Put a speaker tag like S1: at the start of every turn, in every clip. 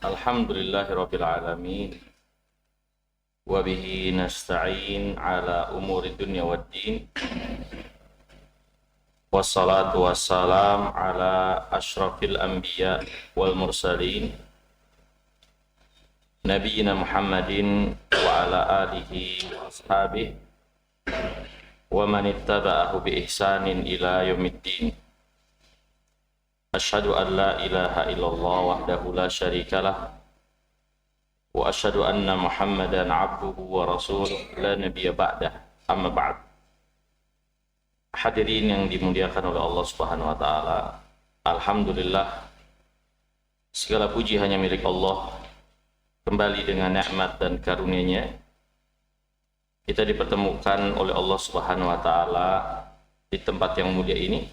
S1: Alhamdulillahirabbil alamin wa bihi nasta'in ala umuri dunya waddin wassalatu wassalam ala asyrafil anbiya wal mursalin nabiyina Muhammadin wa ala alihi wa ashabihi wa man ittaba'ahu bi ihsanin ila yaumiddin. Asyhadu an la ilaha illallah wahdahu la syarikalah wa asyhadu anna Muhammadan abduhu wa rasuluh la nabiyya ba'dah. Amma ba'd. Hadirin yang dimuliakan oleh Allah Subhanahu wa taala. Alhamdulillah, segala puji hanya milik Allah. Kembali dengan nikmat dan karunia-Nya kita dipertemukan oleh Allah Subhanahu wa taala di tempat yang mulia ini.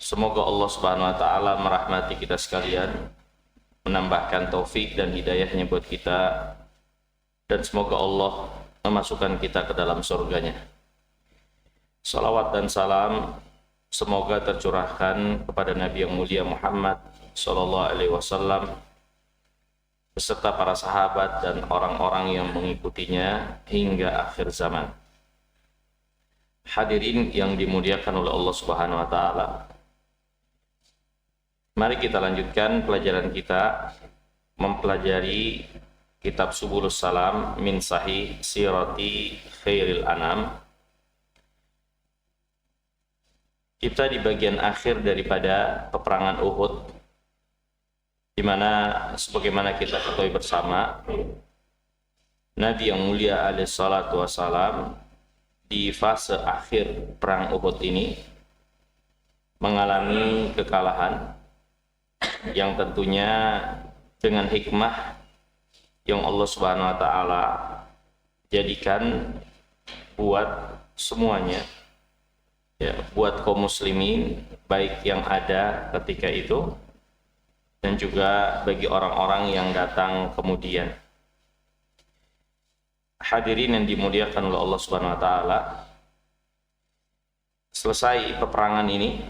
S1: Semoga Allah Subhanahu wa taala merahmati kita sekalian, menambahkan taufik dan hidayahnya buat kita, dan semoga Allah memasukkan kita ke dalam surganya. Salawat dan salam semoga tercurahkan kepada Nabi yang mulia Muhammad sallallahu alaihi wasallam beserta para sahabat dan orang-orang yang mengikutinya hingga akhir zaman. Hadirin yang dimuliakan oleh Allah Subhanahu wa taala, mari kita lanjutkan pelajaran kita mempelajari kitab Subulus Salam min Sahih Sirati Khairil Anam. Kita di bagian akhir daripada peperangan Uhud, di mana sebagaimana kita ketahui bersama, Nabi yang mulia alaihi salatu wassalam di fase akhir perang Uhud ini mengalami kekalahan yang tentunya dengan hikmah yang Allah Subhanahu wa taala jadikan buat semuanya, ya, buat kaum muslimin baik yang ada ketika itu dan juga bagi orang-orang yang datang kemudian. Hadirin yang dimuliakan oleh Allah Subhanahu wa taala, selesai peperangan ini,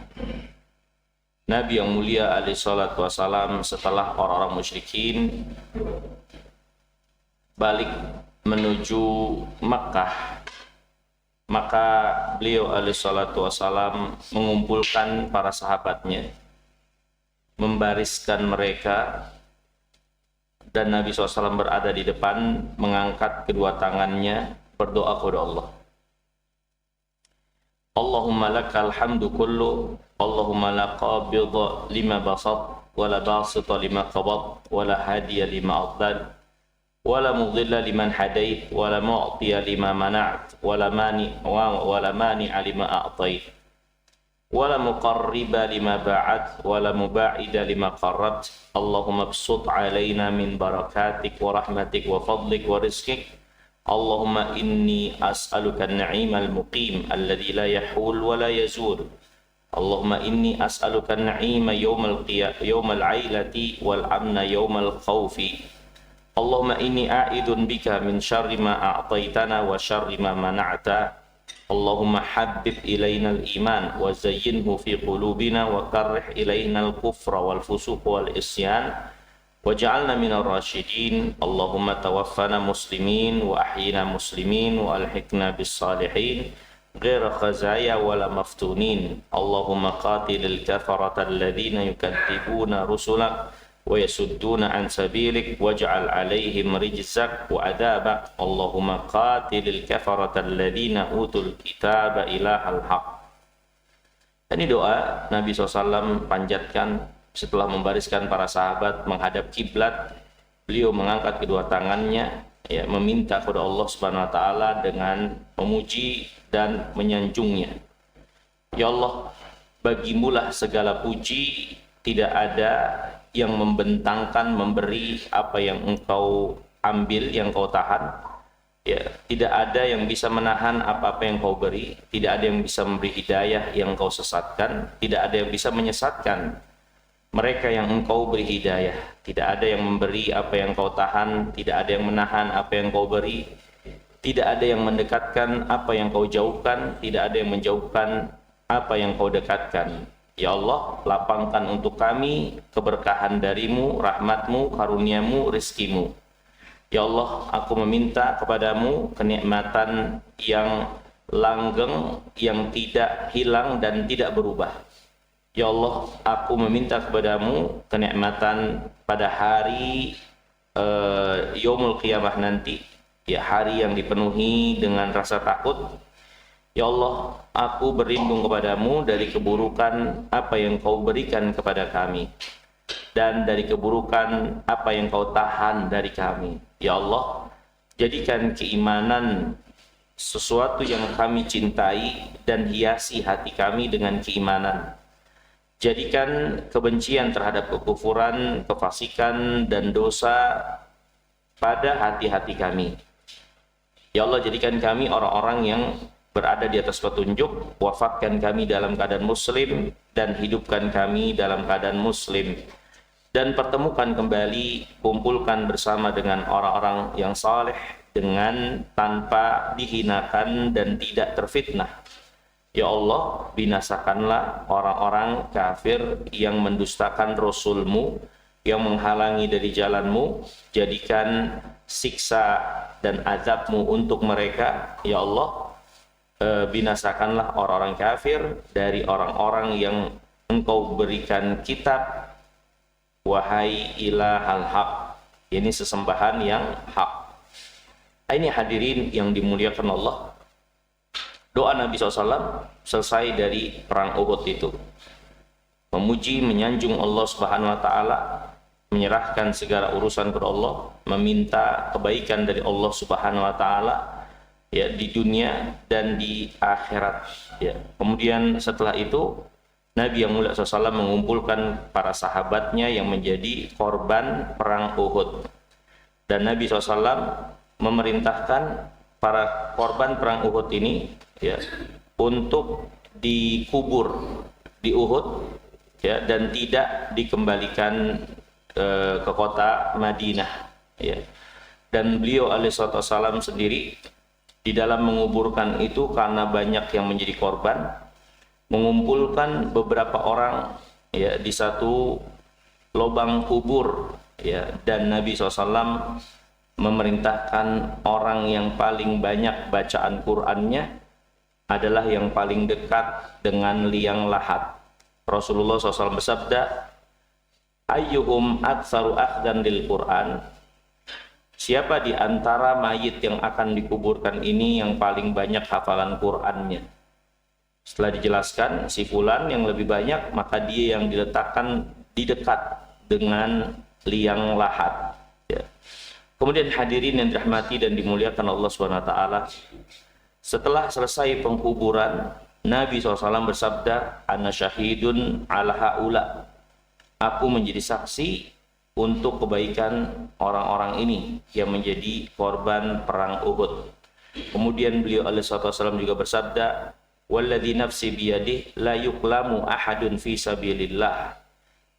S1: Nabi yang mulia alaihi salatu wassalam setelah orang-orang musyrikin balik menuju Makkah, maka beliau alaihi salatu wassalam mengumpulkan para sahabatnya, membariskan mereka, dan Nabi SAW berada di depan mengangkat kedua tangannya berdoa kepada Allah. Allahumma lakal hamdu kullu, Allahumma la qabidha lima basat, wa la basita lima qabad, wa la hadiya lima adlal, wa la mudhilla liman hadait, wa la mu'tiya lima mana'at, wa la mani'a lima a'tait, wa la muqarriba lima ba'at, wa la muba'ida lima qarrabt. Allahumma bsut alaina min barakatik wa rahmatik wa fadlik wa rizkik. Allahumma inni as'aluka an-na'im al-muqim alladhi la yahul wa la yazur. Allahumma inni as'aluka an-na'ima yawmal ailati wal amna yawmal khawfi. Allahumma inni a'idun bika min syarri ma a'taitana wa syarri ma mana'ta. Allahumma habbib ilayna al-iman wa zayyinhu fi qulubina wa karrih ilayna al-kufra wal fusuq wal isyan waj'alna minar rasyidin. Allahumma tawaffana muslimin wa ahyina muslimin wa alhiqna bis salihin ghaira khazaya wala maftunin. Allahumma qatilil kafarata alladhina yukadzibuna rusulak wa yasudduna an sabilik waj'al alaihim rijzak wa adabak. Allahumma qatilil kafarata alladhina utul kitaba ilahal haq. Ini doa Nabi SAW panjatkan setelah membariskan para sahabat menghadap kiblat. Beliau mengangkat kedua tangannya, ya, meminta kepada Allah Subhanahu wa taala dengan memuji dan menyanjungnya. Ya Allah, bagimulah segala puji, tidak ada yang membentangkan memberi apa yang engkau ambil, yang kau tahan, ya, tidak ada yang bisa menahan apa-apa yang kau beri, tidak ada yang bisa memberi hidayah yang kau sesatkan, tidak ada yang bisa menyesatkan mereka yang engkau beri hidayah, tidak ada yang memberi apa yang kau tahan, tidak ada yang menahan apa yang kau beri, tidak ada yang mendekatkan apa yang kau jauhkan, tidak ada yang menjauhkan apa yang kau dekatkan. Ya Allah, lapangkan untuk kami keberkahan darimu, rahmatmu, karuniamu, rizkimu. Ya Allah, aku meminta kepadamu kenikmatan yang langgeng, yang tidak hilang dan tidak berubah. Ya Allah, aku meminta kepadamu kenikmatan pada hari yaumul qiyamah nanti, ya, hari yang dipenuhi dengan rasa takut. Ya Allah, aku berlindung kepadamu dari keburukan apa yang kau berikan kepada kami, dan dari keburukan apa yang kau tahan dari kami. Ya Allah, jadikan keimanan sesuatu yang kami cintai dan hiasi hati kami dengan keimanan. Jadikan kebencian terhadap kekufuran, kefasikan, dan dosa pada hati-hati kami. Ya Allah, jadikan kami orang-orang yang berada di atas petunjuk, wafatkan kami dalam keadaan muslim, dan hidupkan kami dalam keadaan muslim. Dan pertemukan kembali, kumpulkan bersama dengan orang-orang yang saleh, dengan tanpa dihinakan dan tidak terfitnah. Ya Allah, binasakanlah orang-orang kafir yang mendustakan Rasul-Mu, yang menghalangi dari jalan-Mu. Jadikan siksa dan azab-Mu untuk mereka. Ya Allah, binasakanlah orang-orang kafir dari orang-orang yang Engkau berikan kitab. Wahai ilahal haq, ini sesembahan yang hak. Ini hadirin yang dimuliakan Allah, doa Nabi SAW selesai dari perang Uhud itu, memuji, menyanjung Allah Subhanahu Wa Taala, menyerahkan segala urusan kepada Allah, meminta kebaikan dari Allah Subhanahu Wa Taala, ya, di dunia dan di akhirat. Ya. Kemudian setelah itu Nabi yang mulia SAW mengumpulkan para sahabatnya yang menjadi korban perang Uhud. Dan Nabi SAW memerintahkan para korban perang Uhud ini, ya, untuk dikubur di Uhud, ya, dan tidak dikembalikan ke kota Madinah. Ya. Dan beliau alaihissalam sendiri di dalam menguburkan itu, karena banyak yang menjadi korban, mengumpulkan beberapa orang, ya, di satu lubang kubur, ya, dan Nabi SAW memerintahkan orang yang paling banyak bacaan Qur'annya adalah yang paling dekat dengan liang lahat. Rasulullah SAW bersabda, ayyuhum aktsaru akhdan lil Qur'an, siapa di antara mayit yang akan dikuburkan ini yang paling banyak hafalan Qur'annya? Setelah dijelaskan si fulan yang lebih banyak, maka dia yang diletakkan di dekat dengan liang lahat. Ya. Kemudian hadirin yang dirahmati dan dimuliakan Allah SWT, setelah selesai pengkuburan, Nabi SAW bersabda, ana syahidun ala haula, aku menjadi saksi untuk kebaikan orang-orang ini yang menjadi korban perang Uhud. Kemudian beliau alaihissalam juga bersabda, walladzi nafsi biyadihi la yuklamu ahadun fi sabilillah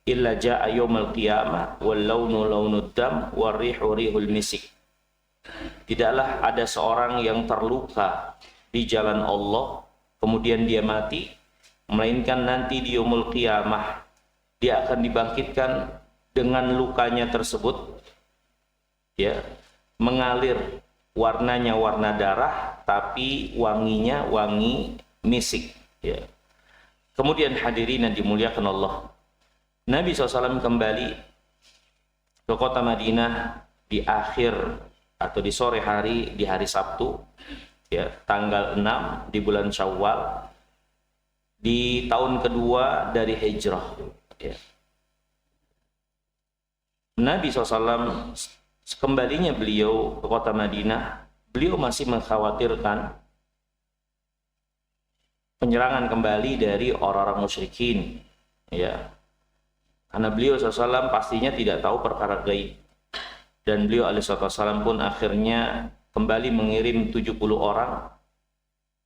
S1: illa jaa yaumil qiyamah wal launu launud dam war rihu rihul misik. Tidaklah ada seorang yang terluka di jalan Allah kemudian dia mati, melainkan nanti di yaumul qiyamah dia akan dibangkitkan dengan lukanya tersebut, ya, mengalir, warnanya warna darah tapi wanginya wangi misik, ya. Kemudian hadirin yang dimuliakan Allah, Nabi SAW kembali ke kota Madinah di akhir atau di sore hari, di hari Sabtu, ya, tanggal 6 di bulan Syawal di tahun kedua dari hijrah, ya. Nabi SAW kembalinya beliau ke kota Madinah, beliau masih mengkhawatirkan penyerangan kembali dari orang-orang musyrikin, ya, karena beliau SAW pastinya tidak tahu perkara gaib, dan beliau alaihissalam pun akhirnya kembali mengirim 70 orang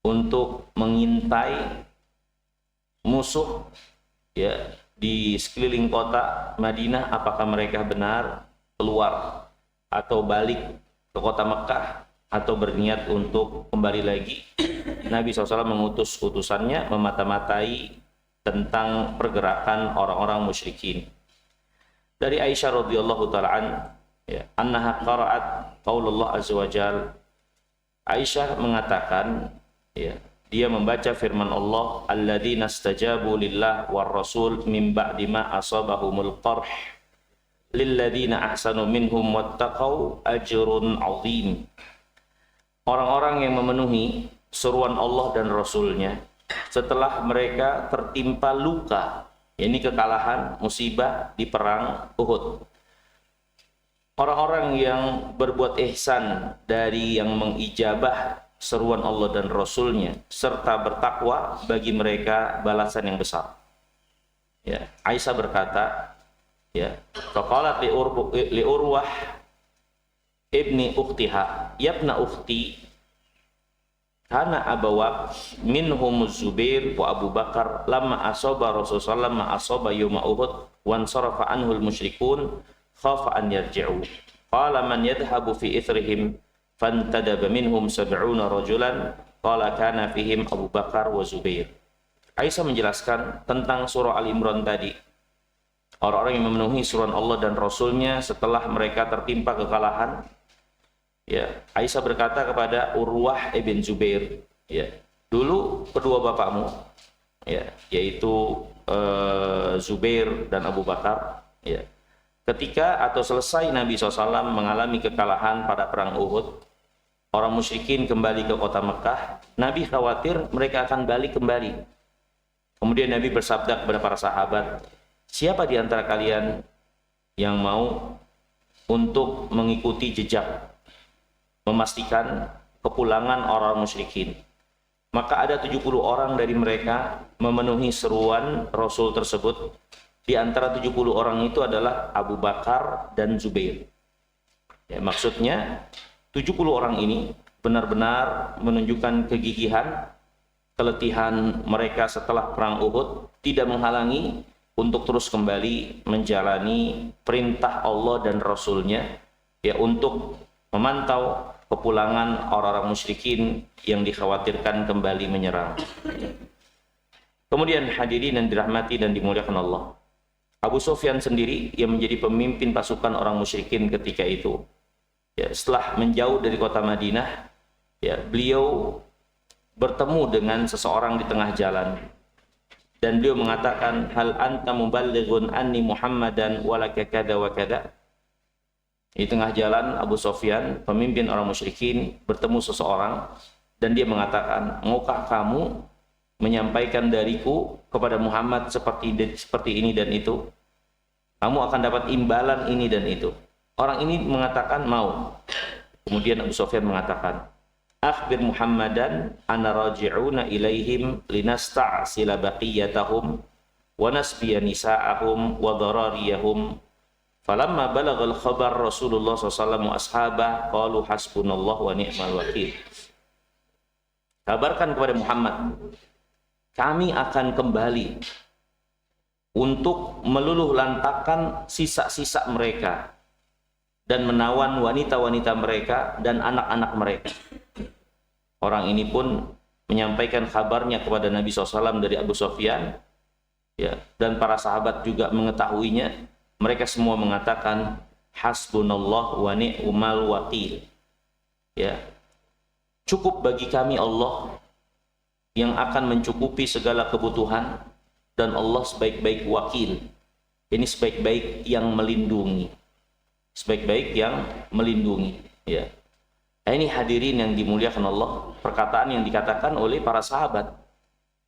S1: untuk mengintai musuh, ya, di sekeliling kota Madinah, apakah mereka benar keluar atau balik ke kota Mekah atau berniat untuk kembali lagi. Nabi SAW mengutus utusannya memata-matai tentang pergerakan orang-orang musyrikin. Dari Aisyah radhiyallahu taala annaha qara'at qaulullah azza wajal. Aisyah mengatakan, dia membaca firman Allah, alladzina istajabu lillah war rasul min ba'di ma asabahumul qarh lilladzina ahsanu minhum wattaqau ajrun 'azim. Orang-orang yang memenuhi seruan Allah dan Rasulnya setelah mereka tertimpa luka, ini kekalahan, musibah di perang Uhud. Orang-orang yang berbuat ihsan dari yang mengijabah seruan Allah dan Rasulnya serta bertakwa, bagi mereka balasan yang besar. Aisyah berkata, faqalat li Urwah ibni ukhtiha, yabna ukhti kana abawak minhum Zubair wa Abu Bakar lamma asaba Rasulullah ma asaba yawma Uhud wan sarafa anhul musyrikun khafa an yarji'u qala man yadhhabu fi ithrihim fantadaba minhum 70 rajulan qala kana fihim Abu Bakar wa Zubair. Aisyah menjelaskan tentang surah Al-Imran tadi, orang-orang yang memenuhi suruhan Allah dan Rasulnya setelah mereka tertimpa kekalahan. Aisyah berkata kepada Urwah ibn Zubair, dulu kedua bapakmu, yaitu Zubair dan Abu Bakar, ketika atau selesai Nabi SAW mengalami kekalahan pada perang Uhud, orang musyrikin kembali ke kota Mekah, Nabi khawatir mereka akan balik kembali. Kemudian Nabi bersabda kepada para sahabat, siapa di antara kalian yang mau untuk mengikuti jejak, memastikan kepulangan orang musyrikin? Maka ada 70 orang dari mereka memenuhi seruan Rasul tersebut. Di antara 70 orang itu adalah Abu Bakar dan Zubair. Maksudnya 70 orang ini benar-benar menunjukkan kegigihan, keletihan mereka setelah perang Uhud, tidak menghalangi untuk terus kembali menjalani perintah Allah dan Rasulnya, untuk memantau kepulangan orang-orang musyrikin yang dikhawatirkan kembali menyerang. Kemudian hadirin yang dirahmati dan dimuliakan Allah, Abu Sufyan sendiri yang menjadi pemimpin pasukan orang musyrikin ketika itu, setelah menjauh dari kota Madinah, beliau bertemu dengan seseorang di tengah jalan dan beliau mengatakan, hal anta muballighun anni Muhammadan walaka kada wa kada. Di tengah jalan Abu Sufyan, pemimpin orang musyrikin, bertemu seseorang dan dia mengatakan, maukah kamu menyampaikan dariku kepada Muhammad seperti ini dan itu? Kamu akan dapat imbalan ini dan itu. Orang ini mengatakan mau. Kemudian Abu Sufyan mengatakan, akhbir Muhammadan ana raji'una ilaihim linasta'sila baqiyatahum wa nasbiya nisa'ahum wa dharariyahum. Falamma balagal khabar Rasulullah SAW wa ashabah qalu hasbunallah wa ni'mal wakil. Kabarkan kepada Muhammad, kami akan kembali untuk meluluh lantakan sisa-sisa mereka dan menawan wanita-wanita mereka dan anak-anak mereka. Orang ini pun menyampaikan kabarnya kepada Nabi SAW dari Abu Sufyan, dan para sahabat juga mengetahuinya. Mereka semua mengatakan hasbunallah wa ni'mal wakil. Cukup bagi kami Allah yang akan mencukupi segala kebutuhan, dan Allah sebaik-baik wakil. Ini sebaik-baik yang melindungi. Sebaik-baik yang melindungi. Ini hadirin yang dimuliakan Allah, perkataan yang dikatakan oleh para sahabat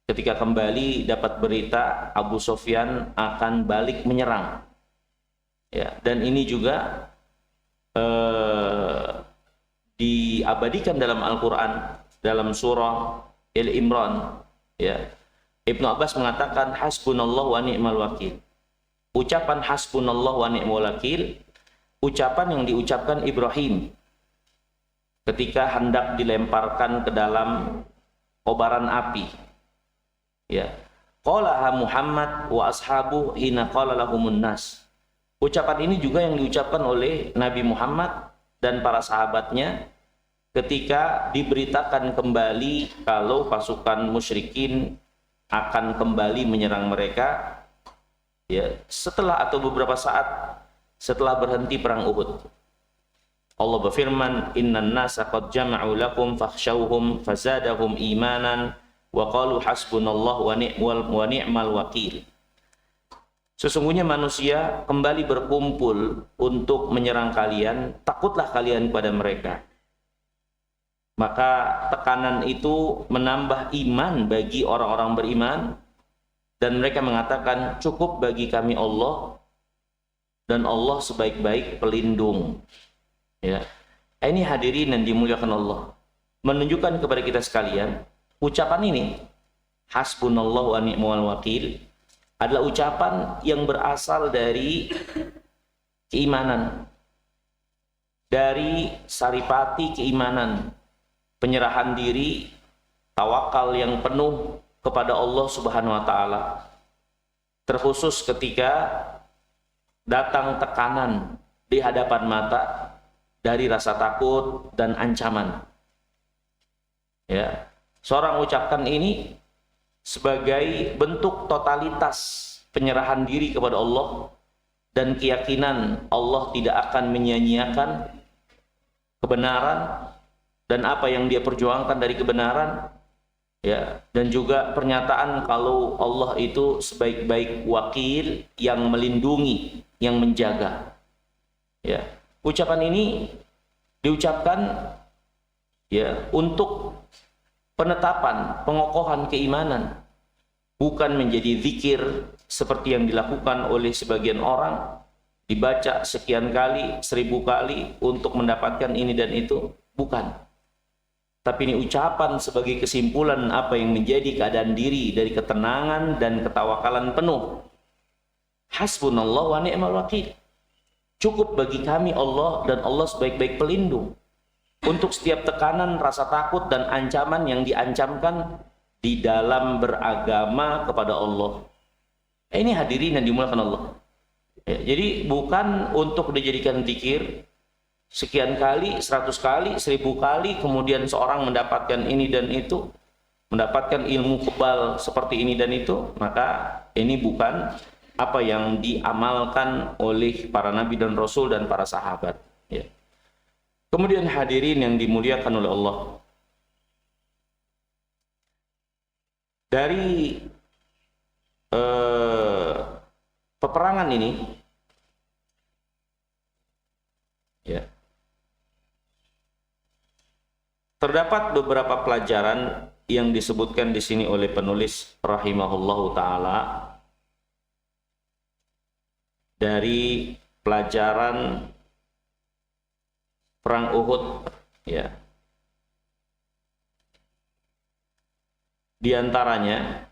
S1: ketika kembali dapat berita Abu Sufyan akan balik menyerang. Dan ini juga diabadikan dalam Al-Quran, dalam surah Al-Imran. Ibnu Abbas mengatakan hasbunallah wa ni'mal wakil. Ucapan hasbunallah wa ni'mal wakil, ucapan yang diucapkan Ibrahim ketika hendak dilemparkan ke dalam kobaran api. Qalaha Muhammad wa ashabu hina qala lahumun nas. Ucapan ini juga yang diucapkan oleh Nabi Muhammad dan para sahabatnya ketika diberitakan kembali kalau pasukan musyrikin akan kembali menyerang mereka ya setelah atau beberapa saat setelah berhenti perang Uhud. Allah berfirman, "Innan nasa qad jama'u lakum fakhshawhum fazadahum imanan wa qalu hasbunallahu wa ni'mal wakil." Sesungguhnya manusia kembali berkumpul untuk menyerang kalian, takutlah kalian kepada mereka. Maka tekanan itu menambah iman bagi orang-orang beriman, dan mereka mengatakan, cukup bagi kami Allah, dan Allah sebaik-baik pelindung. Ya. Ini hadirin yang dimuliakan Allah, menunjukkan kepada kita sekalian, ucapan ini, hasbunallahu wa ni'mal wakil, adalah ucapan yang berasal dari keimanan, dari saripati keimanan, penyerahan diri, tawakal yang penuh kepada Allah Subhanahu wa taala. Terkhusus ketika datang tekanan di hadapan mata dari rasa takut dan ancaman. Ya, seorang ucapkan ini sebagai bentuk totalitas penyerahan diri kepada Allah dan keyakinan Allah tidak akan menyia-nyiakan kebenaran dan apa yang dia perjuangkan dari kebenaran, ya, dan juga pernyataan kalau Allah itu sebaik-baik wakil yang melindungi, yang menjaga. Ya, ucapan ini diucapkan ya untuk penetapan, pengokohan keimanan, bukan menjadi zikir seperti yang dilakukan oleh sebagian orang, dibaca sekian kali, 1000 kali untuk mendapatkan ini dan itu, bukan. Tapi ini ucapan sebagai kesimpulan apa yang menjadi keadaan diri dari ketenangan dan ketawakalan penuh. Hasbunallah wa ni'mal wakil. Cukup bagi kami Allah, dan Allah sebaik-baik pelindung untuk setiap tekanan, rasa takut dan ancaman yang diancamkan di dalam beragama kepada Allah. Ini hadirin yang dimuliakan Allah. Ya, jadi bukan untuk dijadikan zikir sekian kali, 100 kali, 1000 kali, kemudian seorang mendapatkan ini dan itu, mendapatkan ilmu kebal seperti ini dan itu, maka ini bukan apa yang diamalkan oleh para nabi dan rasul dan para sahabat. Ya. Kemudian hadirin yang dimuliakan oleh Allah, dari peperangan ini, ya, terdapat beberapa pelajaran yang disebutkan di sini oleh penulis rahimahullahu taala dari pelajaran perang Uhud, ya. Di antaranya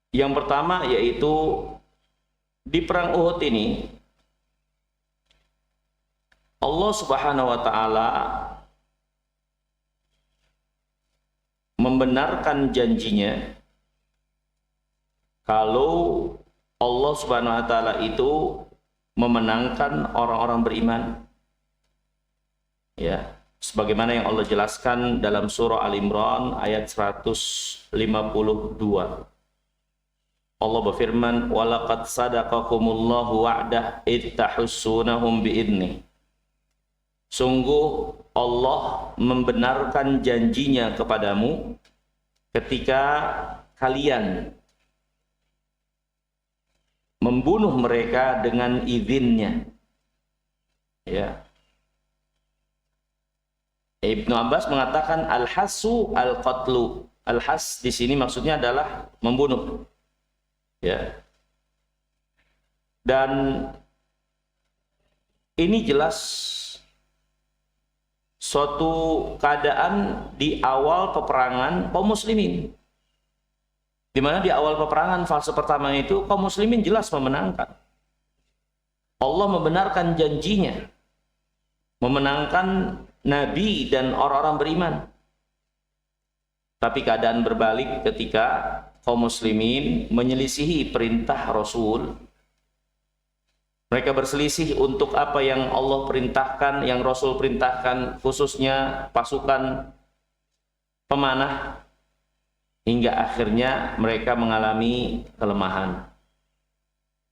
S1: yang pertama yaitu di perang Uhud ini Allah Subhanahu wa taala membenarkan janjinya kalau Allah Subhanahu wa taala itu memenangkan orang-orang beriman. Ya, sebagaimana yang Allah jelaskan dalam surah Al-Imran ayat 152. Allah berfirman, "Walaqad sadaqakumullahu wa'dah id tahussunahum bi'idnih." Sungguh Allah membenarkan janjinya kepadamu ketika kalian membunuh mereka dengan izinnya. Ya. Ibnu Abbas mengatakan al-hasu al-qatlu. Al-has di sini maksudnya adalah membunuh. Ya. Dan ini jelas suatu keadaan di awal peperangan kaum muslimin, di mana di awal peperangan fase pertama itu kaum muslimin jelas memenangkan. Allah membenarkan janjinya, memenangkan nabi dan orang-orang beriman. Tapi keadaan berbalik ketika kaum muslimin menyelisihi perintah Rasul Mereka berselisih untuk apa yang Allah perintahkan, yang Rasul perintahkan, khususnya pasukan pemanah, hingga akhirnya mereka mengalami kelemahan.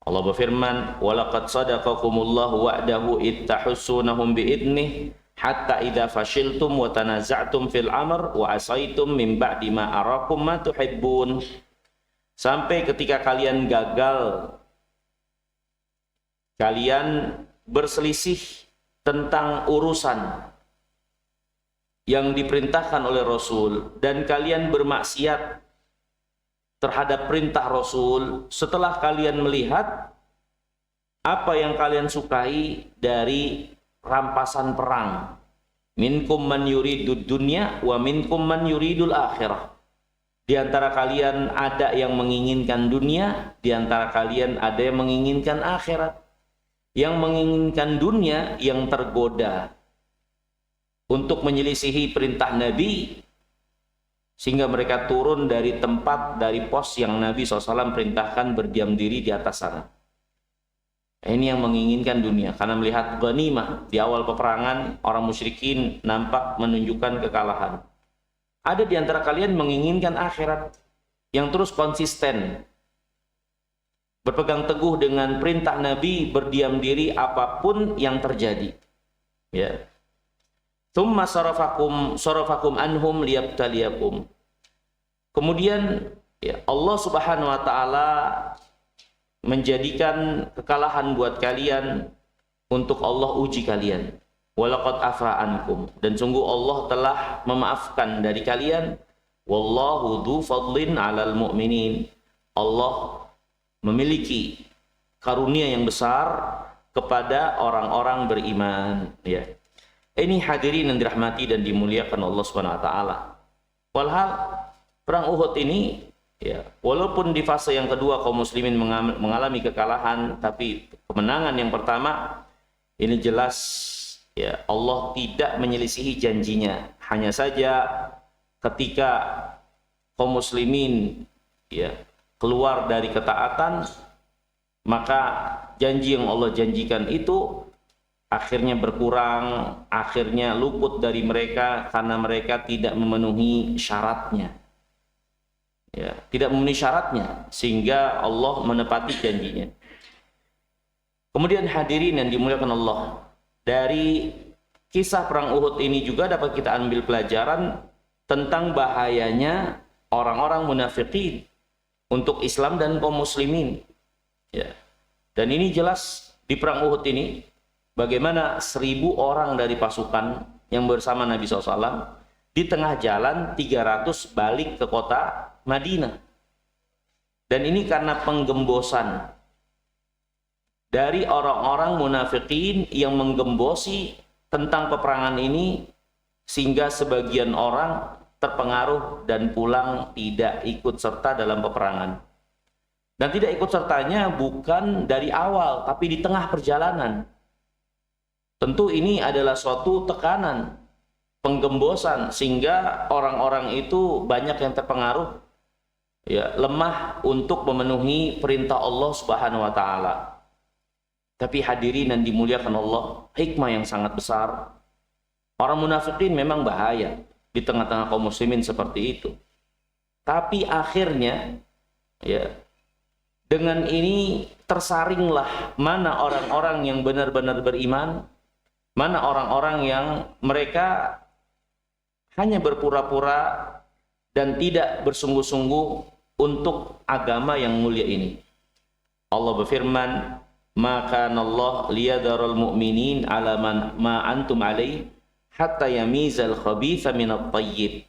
S1: Allah berfirman, "Walaqad sadaqakumullahu wa'dahu ittahussunahum bi'idnih hatta idza fashiltum wa tanaza'tum fil amr wa asaitum min ba'di ma arakum ma tuhibbun." Sampai ketika kalian gagal, kalian berselisih tentang urusan yang diperintahkan oleh Rasul dan kalian bermaksiat terhadap perintah Rasul setelah kalian melihat apa yang kalian sukai dari rampasan perang. Minkum man yuridud dunya wa minkum man yuridul akhirah. Di antara kalian ada yang menginginkan dunia, di antara kalian ada yang menginginkan akhirat. Yang menginginkan dunia yang tergoda untuk menyelisihi perintah Nabi, sehingga mereka turun dari tempat, dari pos yang Nabi SAW perintahkan berdiam diri di atas sana. Ini yang menginginkan dunia, karena melihat ghanimah di awal peperangan, orang musyrikin nampak menunjukkan kekalahan. Ada di antara kalian menginginkan akhirat, yang terus konsisten berpegang teguh dengan perintah Nabi, berdiam diri apapun yang terjadi. Ya. Tsumma sarafakum anhum liyabtaliyakum. Kemudian ya, Allah Subhanahu wa taala menjadikan kekalahan buat kalian untuk Allah uji kalian. Walaqad afa ankum, dan sungguh Allah telah memaafkan dari kalian. Wallahu dzu fadlin 'alal mu'minin. Allah memiliki karunia yang besar kepada orang-orang beriman. Ya. Ini hadirin yang dirahmati dan dimuliakan Allah Subhanahu wa taala. Walhal perang Uhud ini ya, walaupun di fase yang kedua kaum muslimin mengalami kekalahan, tapi kemenangan yang pertama ini jelas ya, Allah tidak menyelisihi janjinya. Hanya saja ketika kaum muslimin ya keluar dari ketaatan, maka janji yang Allah janjikan itu akhirnya berkurang, akhirnya luput dari mereka karena mereka tidak memenuhi syaratnya. Ya, tidak memenuhi syaratnya sehingga Allah menepati janjinya. Kemudian hadirin yang dimuliakan Allah, dari kisah perang Uhud ini juga dapat kita ambil pelajaran tentang bahayanya orang-orang munafikin untuk Islam dan kaum muslimin. Ya. Dan ini jelas di perang Uhud ini bagaimana 1000 orang dari pasukan yang bersama Nabi SAW di tengah jalan 300 balik ke kota Madinah. Dan ini karena penggembosan dari orang-orang munafikin yang menggembosi tentang peperangan ini, sehingga sebagian orang terpengaruh dan pulang tidak ikut serta dalam peperangan. Dan tidak ikut sertanya bukan dari awal, tapi di tengah perjalanan. Tentu ini adalah suatu tekanan, penggembosan, sehingga orang-orang itu banyak yang terpengaruh, ya, lemah untuk memenuhi perintah Allah Subhanahu wa taala. Tapi hadirin yang dimuliakan Allah, hikmah yang sangat besar. Orang munafikin memang bahaya di tengah-tengah kaum muslimin seperti itu. Tapi akhirnya ya, dengan ini tersaringlah mana orang-orang yang benar-benar beriman, mana orang-orang yang mereka hanya berpura-pura dan tidak bersungguh-sungguh untuk agama yang mulia ini. Allah berfirman, "Maka Allah liyadharul mu'minin ala ma antum alaih hatta yamizal khabitha minat tayyib."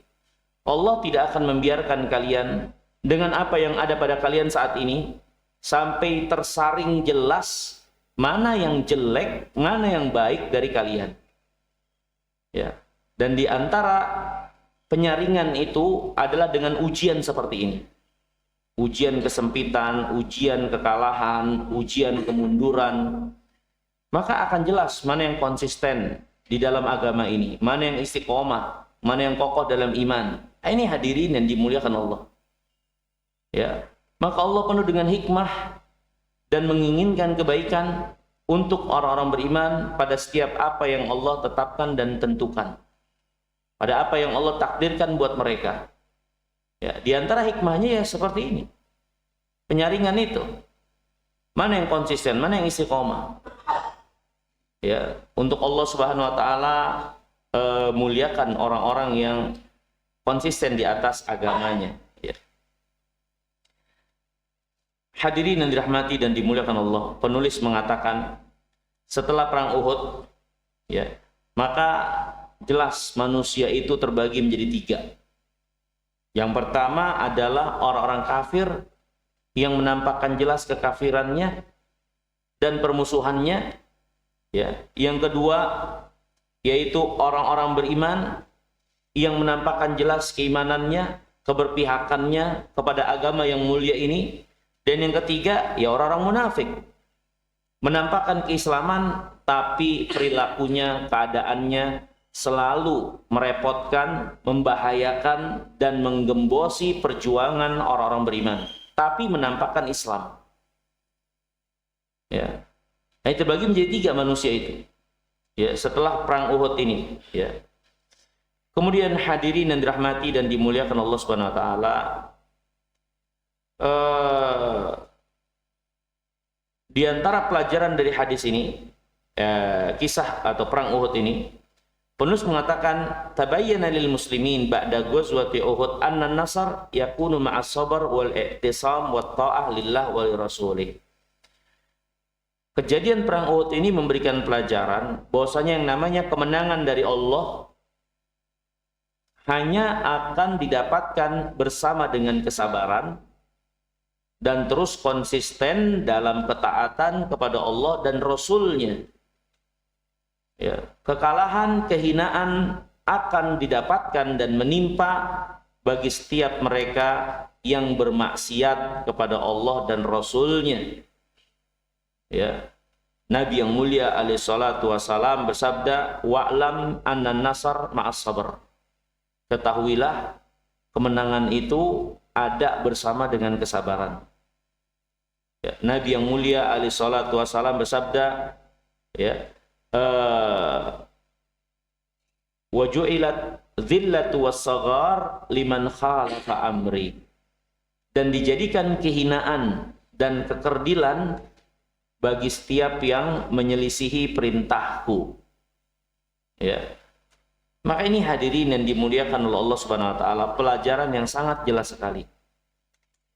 S1: Allah tidak akan membiarkan kalian dengan apa yang ada pada kalian saat ini sampai tersaring jelas mana yang jelek, mana yang baik dari kalian. Ya. Dan di antara penyaringan itu adalah dengan ujian seperti ini. Ujian kesempitan, ujian kekalahan, ujian kemunduran. Maka akan jelas mana yang konsisten di dalam agama ini, mana yang istiqomah, mana yang kokoh dalam iman. Ini hadirin yang dimuliakan Allah. Ya, maka Allah penuh dengan hikmah dan menginginkan kebaikan, untuk orang-orang beriman pada setiap apa yang Allah tetapkan dan tentukan, pada apa yang Allah takdirkan buat mereka. Ya, di antara hikmahnya ya seperti ini. Penyaringan itu. Mana yang konsisten, mana yang istiqomah. Ya, untuk Allah Subhanahu wa taala muliakan orang-orang yang konsisten di atas agamanya. Ya. Hadirin yang dirahmati dan dimuliakan Allah, penulis mengatakan setelah perang Uhud, ya, maka jelas manusia itu terbagi menjadi tiga. Yang pertama adalah orang-orang kafir yang menampakkan jelas kekafirannya dan permusuhannya. Ya. Yang kedua yaitu orang-orang beriman yang menampakkan jelas keimanannya, keberpihakannya kepada agama yang mulia ini. Dan yang ketiga, ya orang-orang munafik. Menampakkan keislaman, tapi perilakunya, keadaannya selalu merepotkan, membahayakan, dan menggembosi perjuangan orang-orang beriman. Tapi menampakkan Islam. Ya. Nah, itu terbagi menjadi tiga manusia itu. Ya, setelah perang Uhud ini. Ya. Kemudian hadirin yang dirahmati dan dimuliakan Allah Subhanahu wa taala, di antara pelajaran dari hadis ini, kisah atau perang Uhud ini, penulis mengatakan tabayyana lil muslimin ba'da ghazwati Uhud anna an-nasr yakunu ma'as sabr wal i'tisam wat ta'ah lillah wa rasulih. Kejadian perang Uhud ini memberikan pelajaran bahwasanya yang namanya kemenangan dari Allah hanya akan didapatkan bersama dengan kesabaran dan terus konsisten dalam ketaatan kepada Allah dan Rasul-Nya. Ya, kekalahan, kehinaan akan didapatkan dan menimpa bagi setiap mereka yang bermaksiat kepada Allah dan Rasul-Nya. Ya. Nabi yang mulia alaihi salatu wassalam bersabda, wa'lam anna nasar ma'as sabr. Ketahuilah kemenangan itu ada bersama dengan kesabaran. Ya, Nabi yang mulia alaihi salatu wassalam bersabda, ya, wa ju'ilat dhillatu was-saghar liman khalafa amri. Dan dijadikan kehinaan dan kekerdilan bagi setiap yang menyelisihi perintahku. Ya. Maka ini hadirin yang dimuliakan oleh Allah Subhanahu wa taala, pelajaran yang sangat jelas sekali.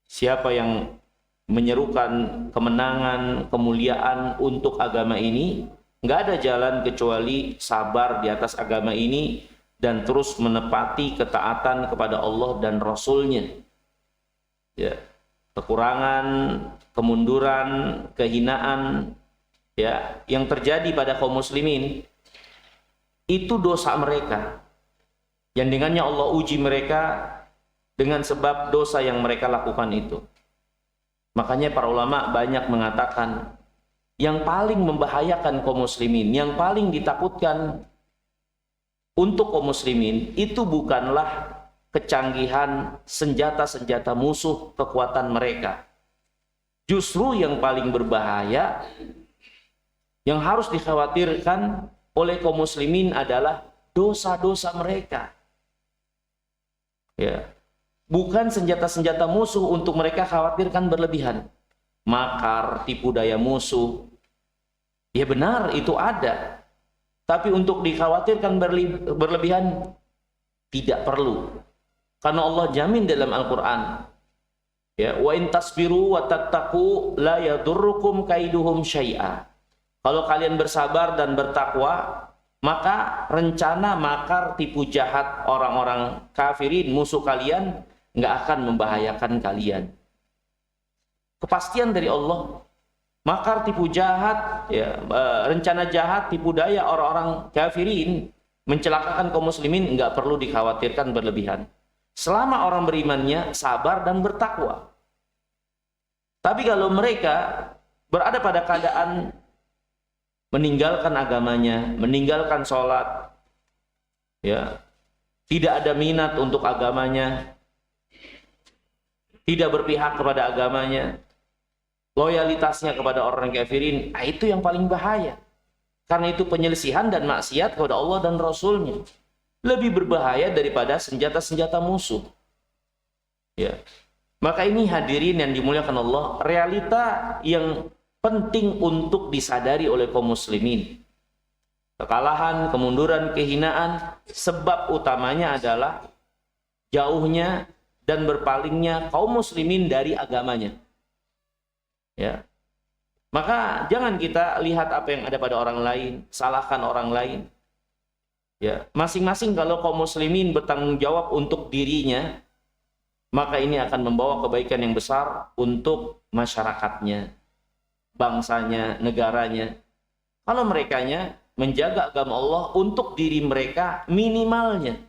S1: Siapa yang menyerukan kemenangan, kemuliaan untuk agama ini, nggak ada jalan kecuali sabar di atas agama ini dan terus menepati ketaatan kepada Allah dan Rasul-Nya. Ya. Kekurangan, kemunduran, kehinaan, ya, yang terjadi pada kaum muslimin itu dosa mereka, yang dengannya Allah uji mereka dengan sebab dosa yang mereka lakukan itu. Makanya para ulama banyak mengatakan yang paling membahayakan kaum muslimin, yang paling ditakutkan untuk kaum muslimin itu bukanlah kecanggihan senjata-senjata musuh, kekuatan mereka. Justru yang paling berbahaya, yang harus dikhawatirkan oleh kaum muslimin adalah dosa-dosa mereka. Ya. Bukan senjata-senjata musuh untuk mereka khawatirkan berlebihan. Makar, tipu daya musuh. Ya benar, itu ada. Tapi untuk dikhawatirkan berlebihan, tidak perlu. Karena Allah jamin dalam Al-Quran. Ya, wa in tasbiru wa tattaqu la yadurrukum kaiduhum syai'a. Kalau kalian bersabar dan bertakwa, maka rencana makar tipu jahat orang-orang kafirin musuh kalian nggak akan membahayakan kalian. Kepastian dari Allah, makar tipu jahat, ya, rencana jahat, tipu daya orang-orang kafirin mencelakakan kaum muslimin nggak perlu dikhawatirkan berlebihan. Selama orang berimannya sabar dan bertakwa. Tapi kalau mereka berada pada keadaan meninggalkan agamanya, meninggalkan sholat, ya, tidak ada minat untuk agamanya, tidak berpihak kepada agamanya, loyalitasnya kepada orang kafirin, itu yang paling bahaya. Karena itu penyelisihan dan maksiat kepada Allah dan Rasulnya lebih berbahaya daripada senjata-senjata musuh. Ya. Maka ini hadirin yang dimuliakan Allah, realita yang penting untuk disadari oleh kaum muslimin. Kekalahan, kemunduran, kehinaan, sebab utamanya adalah jauhnya dan berpalingnya kaum muslimin dari agamanya. Ya. Maka jangan kita lihat apa yang ada pada orang lain, salahkan orang lain. Ya, masing-masing kalau kaum muslimin bertanggung jawab untuk dirinya, maka ini akan membawa kebaikan yang besar untuk masyarakatnya, bangsanya, negaranya. Kalau merekanya menjaga agama Allah untuk diri mereka minimalnya.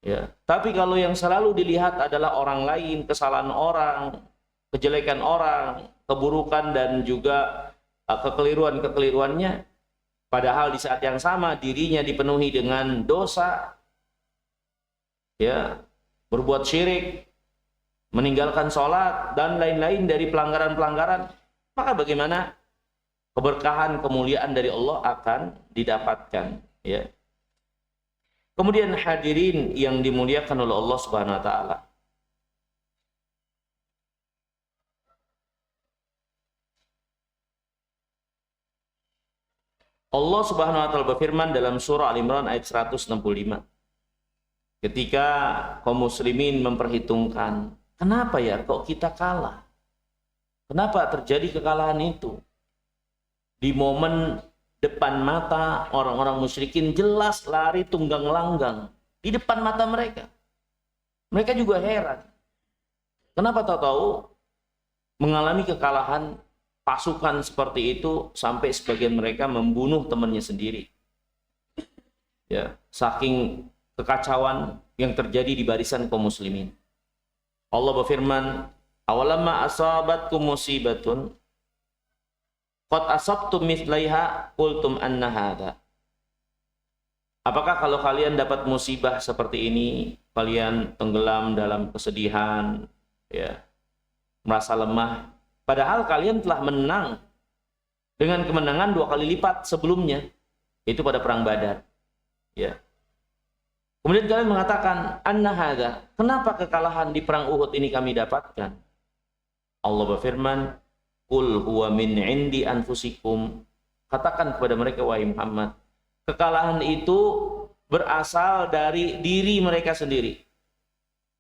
S1: Ya, tapi kalau yang selalu dilihat adalah orang lain, kesalahan orang, kejelekan orang, keburukan dan juga kekeliruan-kekeliruannya, padahal di saat yang sama dirinya dipenuhi dengan dosa, ya, berbuat syirik, meninggalkan sholat dan lain-lain dari pelanggaran-pelanggaran, maka bagaimana keberkahan, kemuliaan dari Allah akan didapatkan, ya. Kemudian hadirin yang dimuliakan oleh Allah Subhanahu wa taala, Allah Subhanahu wa taala berfirman dalam surah Al-Imran ayat 165. Ketika kaum muslimin memperhitungkan, kenapa ya kok kita kalah? Kenapa terjadi kekalahan itu? Di momen depan mata orang-orang musyrikin jelas lari tunggang langgang di depan mata mereka. Mereka juga heran. Kenapa tahu-tahu mengalami kekalahan pasukan seperti itu sampai sebagian mereka membunuh temannya sendiri. Ya, saking kekacauan yang terjadi di barisan kaum muslimin. Allah berfirman, "Awalamma asabatkum musibatun qad asabtum mithlaiha qultum anna hadza." Apakah kalau kalian dapat musibah seperti ini, kalian tenggelam dalam kesedihan, ya, merasa lemah, padahal kalian telah menang dengan kemenangan 2 kali lipat sebelumnya, itu pada perang Badar. Ya. Kemudian kalian mengatakan, anna hadza, kenapa kekalahan di perang Uhud ini kami dapatkan? Allah berfirman, qul huwa min indi anfusikum. Katakan kepada mereka, wahai Muhammad, kekalahan itu berasal dari diri mereka sendiri.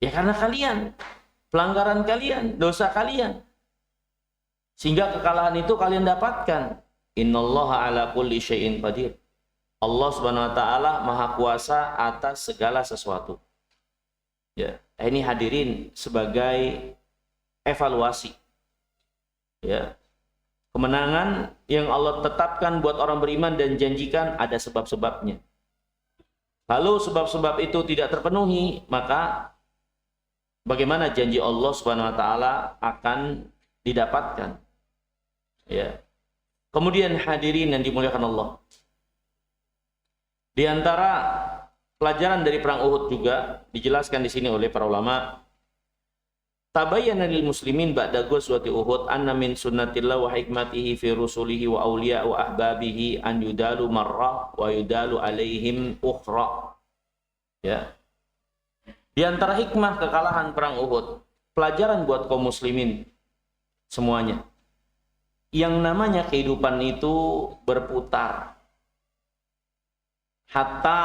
S1: Ya karena kalian, pelanggaran kalian, dosa kalian. Sehingga kekalahan itu kalian dapatkan. Innallaha ala kulli syai'in qadir. Allah Subhanahu wa taala Maha Kuasa atas segala sesuatu. Ya, ini hadirin sebagai evaluasi. Ya. Kemenangan yang Allah tetapkan buat orang beriman dan janjikan ada sebab-sebabnya. Kalau sebab-sebab itu tidak terpenuhi, maka bagaimana janji Allah Subhanahu wa taala akan didapatkan? Ya. Kemudian hadirin yang dimuliakan Allah, di antara pelajaran dari perang Uhud juga dijelaskan di sini oleh para ulama, tabayyana lil muslimin ba'da ghazwati Uhud anna min sunnatillah wa hikmatihi fi rusulihi wa awliya wa ahbabihi an yudalu marrah wa yudalu alaihim ukhra. Ya. Di antara hikmah kekalahan perang Uhud, pelajaran buat kaum muslimin semuanya. Yang namanya kehidupan itu berputar. Hatta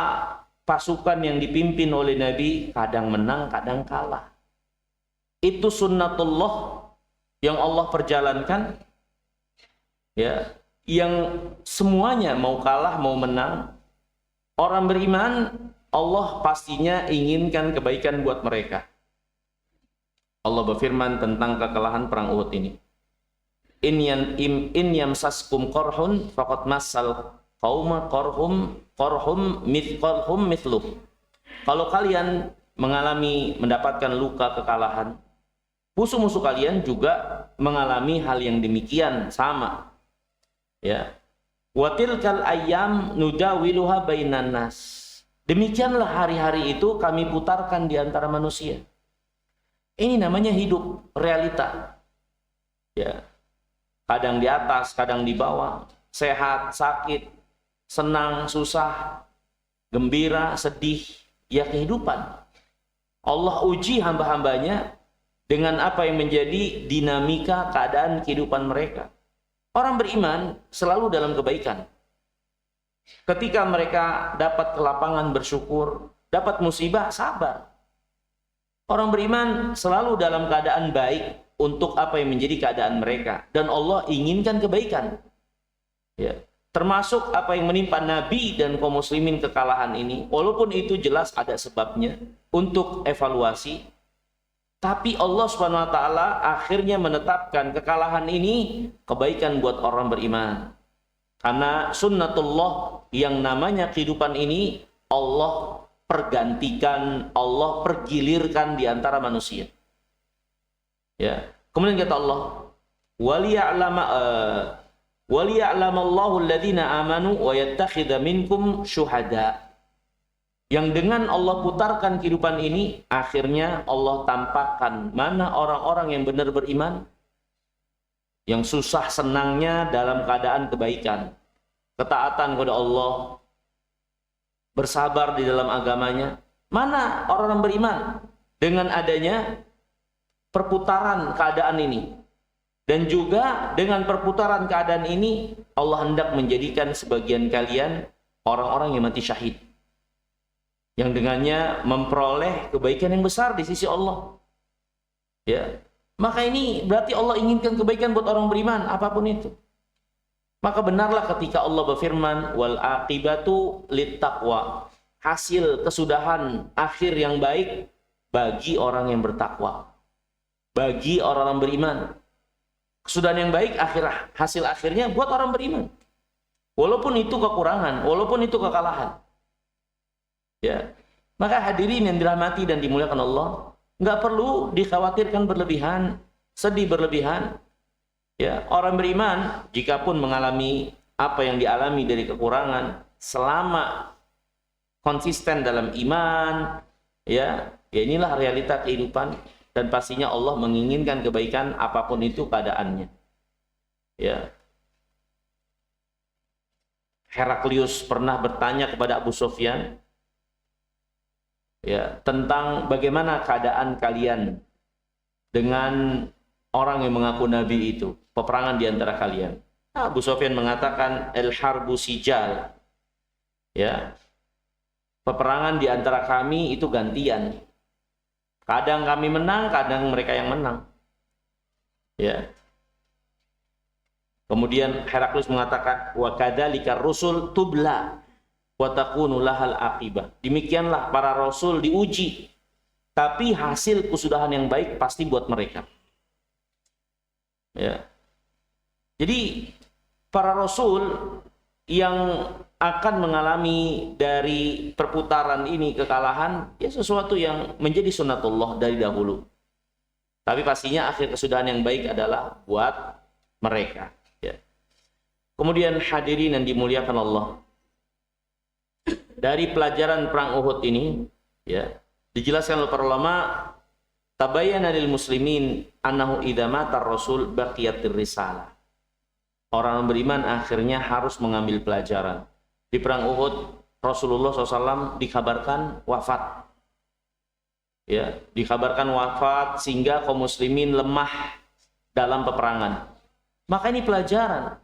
S1: pasukan yang dipimpin oleh Nabi kadang menang, kadang kalah. Itu sunnatullah yang Allah perjalankan, ya, yang semuanya mau kalah mau menang, orang beriman Allah pastinya inginkan kebaikan buat mereka. Allah berfirman tentang kekalahan perang Uhud ini, in yamsaskum qarhun faqad massal qauma qarhum mithluh. Kalau kalian mendapatkan luka kekalahan, musuh-musuh kalian juga mengalami hal yang demikian sama. Ya. Wa tilkal ayyam nudawiluha bainan nas. Demikianlah hari-hari itu kami putarkan di antara manusia. Ini namanya hidup realita. Ya, kadang di atas, kadang di bawah, sehat, sakit, senang, susah, gembira, sedih, ya kehidupan. Allah uji hamba-hambanya dengan apa yang menjadi dinamika keadaan kehidupan mereka. Orang beriman selalu dalam kebaikan. Ketika mereka dapat kelapangan bersyukur, dapat musibah sabar. Orang beriman selalu dalam keadaan baik untuk apa yang menjadi keadaan mereka, dan Allah inginkan kebaikan. Ya, termasuk apa yang menimpa Nabi dan kaum muslimin kekalahan ini, walaupun itu jelas ada sebabnya untuk evaluasi, tapi Allah Subhanahu wa taala akhirnya menetapkan kekalahan ini kebaikan buat orang beriman. Karena sunnatullah yang namanya kehidupan ini Allah pergantikan, Allah pergilirkan di antara manusia. Ya. Kemudian kata Allah, waliya'lamallahu alladhina amanu wa yattakhidha minkum syuhada. Yang dengan Allah putarkan kehidupan ini, akhirnya Allah tampakkan mana orang-orang yang benar beriman, yang susah senangnya dalam keadaan kebaikan, ketaatan kepada Allah, bersabar di dalam agamanya. Mana orang-orang beriman dengan adanya perputaran keadaan ini. Dan juga dengan perputaran keadaan ini, Allah hendak menjadikan sebagian kalian orang-orang yang mati syahid, yang dengannya memperoleh kebaikan yang besar di sisi Allah. Ya, maka ini berarti Allah inginkan kebaikan buat orang beriman, apapun itu. Maka benarlah ketika Allah berfirman, wal aqibatu littaqwa, hasil kesudahan akhir yang baik bagi orang yang bertakwa, bagi orang-orang beriman. Kesudahan yang baik hasil akhirnya buat orang beriman, walaupun itu kekurangan, walaupun itu kekalahan. Ya, maka hadirin yang dirahmati dan dimuliakan Allah, nggak perlu dikhawatirkan berlebihan, sedih berlebihan. Ya, orang beriman jikapun mengalami apa yang dialami dari kekurangan, selama konsisten dalam iman, ya inilah realita kehidupan, dan pastinya Allah menginginkan kebaikan apapun itu keadaannya. Ya. Heraklius pernah bertanya kepada Abu Sufyan, ya, tentang bagaimana keadaan kalian dengan orang yang mengaku nabi itu, peperangan di antara kalian. Abu Sufyan mengatakan, al-harbu sijal. Ya. Peperangan di antara kami itu gantian. Kadang kami menang, kadang mereka yang menang. Ya. Kemudian Heraklius mengatakan, wa kadzalika rusul tubla wa takunu lahal aqibah. Demikianlah para rasul diuji, tapi hasil kesudahan yang baik pasti buat mereka. Ya. Jadi para rasul yang akan mengalami dari perputaran ini kekalahan, ya sesuatu yang menjadi sunnatullah dari dahulu. Tapi pastinya akhir kesudahan yang baik adalah buat mereka. Ya. Kemudian hadirin yang dimuliakan Allah, dari pelajaran perang Uhud ini, ya dijelaskan oleh para ulama, tabayyana lil muslimin annahu idza mata ar-rasul baqiyatir risalah. Orang beriman akhirnya harus mengambil pelajaran. Di perang Uhud, Rasulullah SAW dikabarkan wafat. Ya, dikabarkan wafat sehingga kaum muslimin lemah dalam peperangan. Maka ini pelajaran.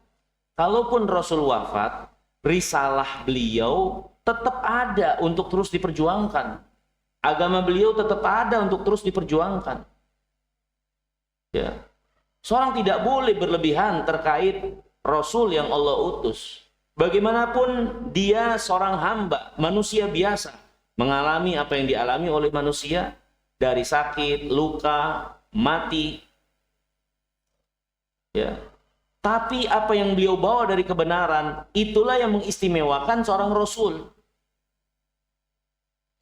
S1: Kalaupun Rasul wafat, risalah beliau tetap ada untuk terus diperjuangkan. Agama beliau tetap ada untuk terus diperjuangkan. Ya. Seorang tidak boleh berlebihan terkait Rasul yang Allah utus. Bagaimanapun dia seorang hamba, manusia biasa, mengalami apa yang dialami oleh manusia, dari sakit, luka, mati. Ya. Tapi apa yang beliau bawa dari kebenaran, itulah yang mengistimewakan seorang Rasul.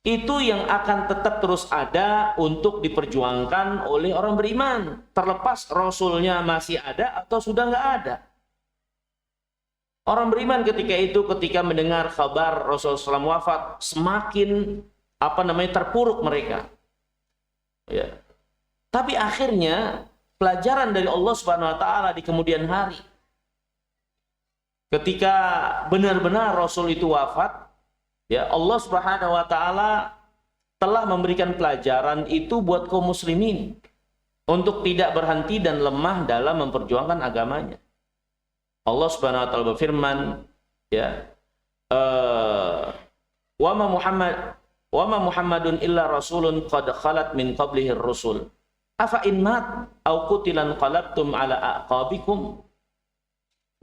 S1: Itu yang akan tetap terus ada untuk diperjuangkan oleh orang beriman. Terlepas Rasulnya masih ada atau sudah nggak ada. Orang beriman ketika mendengar kabar Rasulullah SAW wafat, semakin terpuruk mereka. Ya. Tapi akhirnya pelajaran dari Allah Subhanahu wa taala di kemudian hari. Ketika benar-benar Rasul itu wafat, ya Allah Subhanahu wa taala telah memberikan pelajaran itu buat kaum muslimin untuk tidak berhenti dan lemah dalam memperjuangkan agamanya. Allah Subhanahu wa taala berfirman, ya, wa ma Muhammadun illa rasulun qad khalat min qablihi ar-rusul. Afa in mat au qutilan qalabtum ala aqabikum.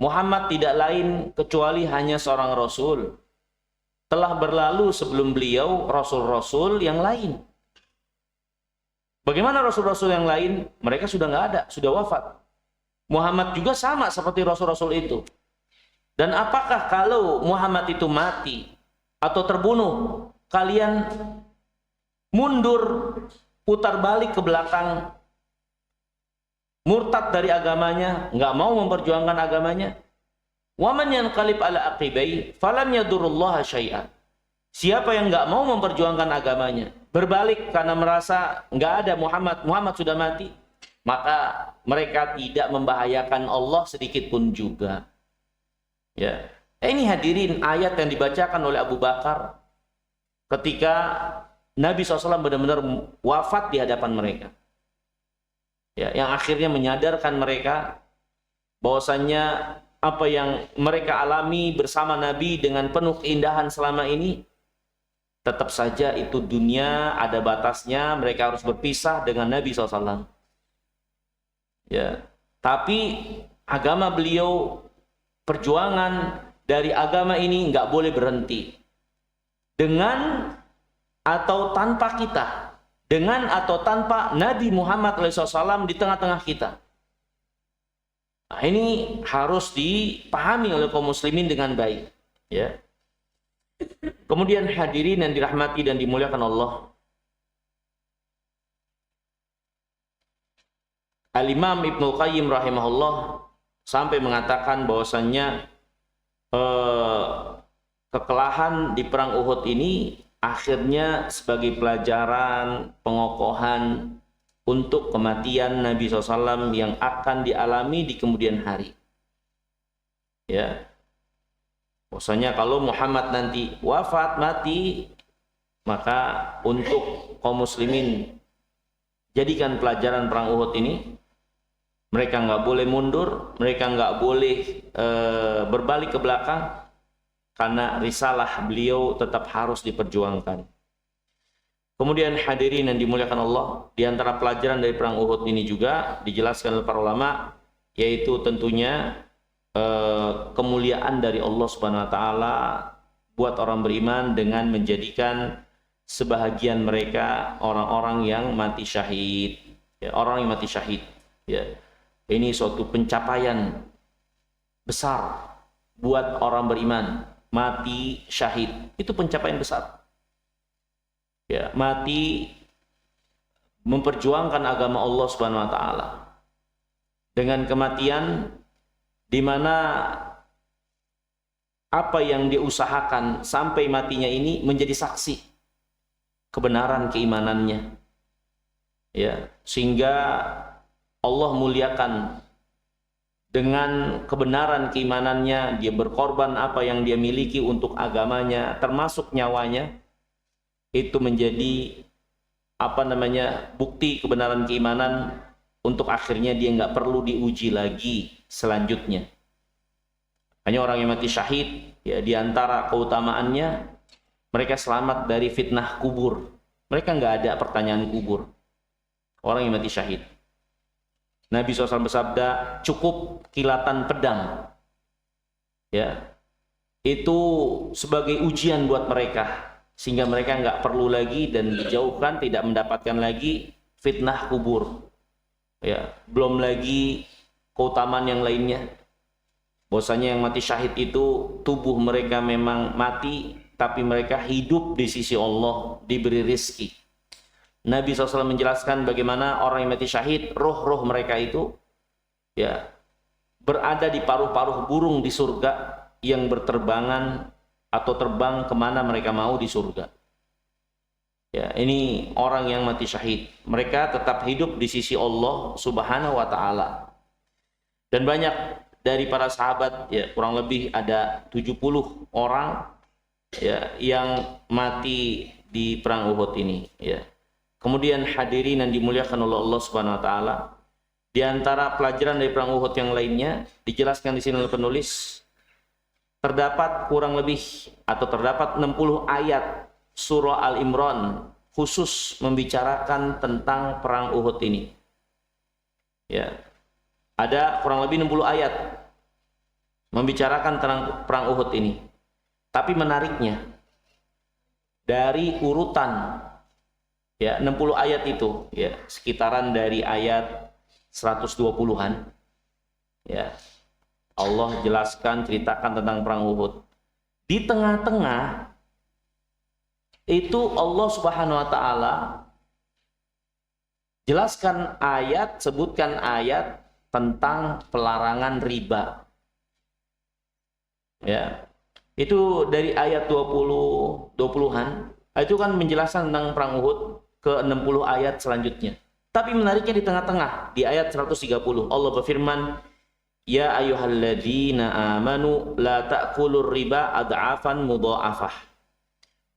S1: Muhammad tidak lain kecuali hanya seorang rasul. Telah berlalu sebelum beliau rasul-rasul yang lain. Bagaimana rasul-rasul yang lain? Mereka sudah nggak ada, sudah wafat. Muhammad juga sama seperti rasul-rasul itu. Dan apakah kalau Muhammad itu mati atau terbunuh, kalian mundur, putar balik ke belakang, murtad dari agamanya, nggak mau memperjuangkan agamanya? Waman yanqalib ala aqibai falam yadurullaha syai'an. Siapa yang nggak mau memperjuangkan agamanya, berbalik karena merasa nggak ada Muhammad sudah mati, maka mereka tidak membahayakan Allah sedikit pun juga. Ya, ini hadirin ayat yang dibacakan oleh Abu Bakar ketika Nabi SAW benar-benar wafat di hadapan mereka. Ya, yang akhirnya menyadarkan mereka bahwasannya apa yang mereka alami bersama Nabi dengan penuh keindahan selama ini, tetap saja itu dunia ada batasnya, mereka harus berpisah dengan Nabi SAW. Ya, tapi agama beliau, perjuangan dari agama ini nggak boleh berhenti. Dengan atau tanpa kita, dengan atau tanpa Nabi Muhammad SAW di tengah-tengah kita. Nah, ini harus dipahami oleh kaum muslimin dengan baik. Ya. Kemudian hadirin yang dirahmati dan dimuliakan Allah, Al-Imam Ibnu Qayyim rahimahullah sampai mengatakan bahwasannya kekalahan di perang Uhud ini akhirnya sebagai pelajaran pengokohan untuk kematian Nabi SAW yang akan dialami di kemudian hari. Ya, bahwasanya kalau Muhammad nanti wafat mati, maka untuk kaum muslimin jadikan pelajaran perang Uhud ini, mereka nggak boleh mundur, mereka nggak boleh berbalik ke belakang, karena risalah beliau tetap harus diperjuangkan. Kemudian hadirin yang dimuliakan Allah, di antara pelajaran dari perang Uhud ini juga dijelaskan oleh para ulama, yaitu tentunya kemuliaan dari Allah Subhanahu wa taala buat orang beriman dengan menjadikan sebahagian mereka orang-orang yang mati syahid. Ya, orang yang mati syahid. Ya. Ini suatu pencapaian besar buat orang beriman, mati syahid. Itu pencapaian besar. Ya, mati memperjuangkan agama Allah Subhanahu wa taala. Dengan kematian di mana apa yang diusahakan sampai matinya ini menjadi saksi kebenaran keimanannya. Ya, sehingga Allah muliakan dengan kebenaran keimanannya, dia berkorban apa yang dia miliki untuk agamanya, termasuk nyawanya. Itu menjadi bukti kebenaran keimanan untuk akhirnya dia nggak perlu diuji lagi selanjutnya. Hanya orang yang mati syahid, ya, di antara keutamaannya mereka selamat dari fitnah kubur. Mereka nggak ada pertanyaan kubur. Orang yang mati syahid. Nabi SAW bersabda, cukup kilatan pedang, ya, itu sebagai ujian buat mereka, sehingga mereka nggak perlu lagi dan dijauhkan, tidak mendapatkan lagi fitnah kubur. Ya, belum lagi keutamaan yang lainnya. Bahwasanya yang mati syahid itu tubuh mereka memang mati, tapi mereka hidup di sisi Allah, diberi rizki. Nabi SAW menjelaskan bagaimana orang yang mati syahid, roh-roh mereka itu, ya, berada di paruh-paruh burung di surga yang berterbangan atau terbang kemana mereka mau di surga. Ya, ini orang yang mati syahid. Mereka tetap hidup di sisi Allah Subhanahu wa taala. Dan banyak dari para sahabat, ya kurang lebih ada 70 orang ya yang mati di perang Uhud ini, ya. Kemudian hadirin yang dimuliakan oleh Allah Subhanahu wa taala, di antara pelajaran dari perang Uhud yang lainnya dijelaskan di sini oleh penulis, terdapat kurang lebih atau terdapat 60 ayat surah Al-Imran khusus membicarakan tentang perang Uhud ini. Ya. Ada kurang lebih 60 ayat membicarakan tentang perang Uhud ini. Tapi menariknya, dari urutan ya 60 ayat itu, ya sekitaran dari ayat 120-an, ya Allah jelaskan, ceritakan tentang perang Uhud. Di tengah-tengah itu Allah Subhanahu wa taala jelaskan ayat, sebutkan ayat tentang pelarangan riba. Ya. Itu dari ayat 20-an. Itu kan menjelaskan tentang perang Uhud ke 60 ayat selanjutnya. Tapi menariknya di tengah-tengah, di ayat 130 Allah berfirman, "Ya ayyuhalladzina amanu la ta'kulur riba ad'afan mudha'afah."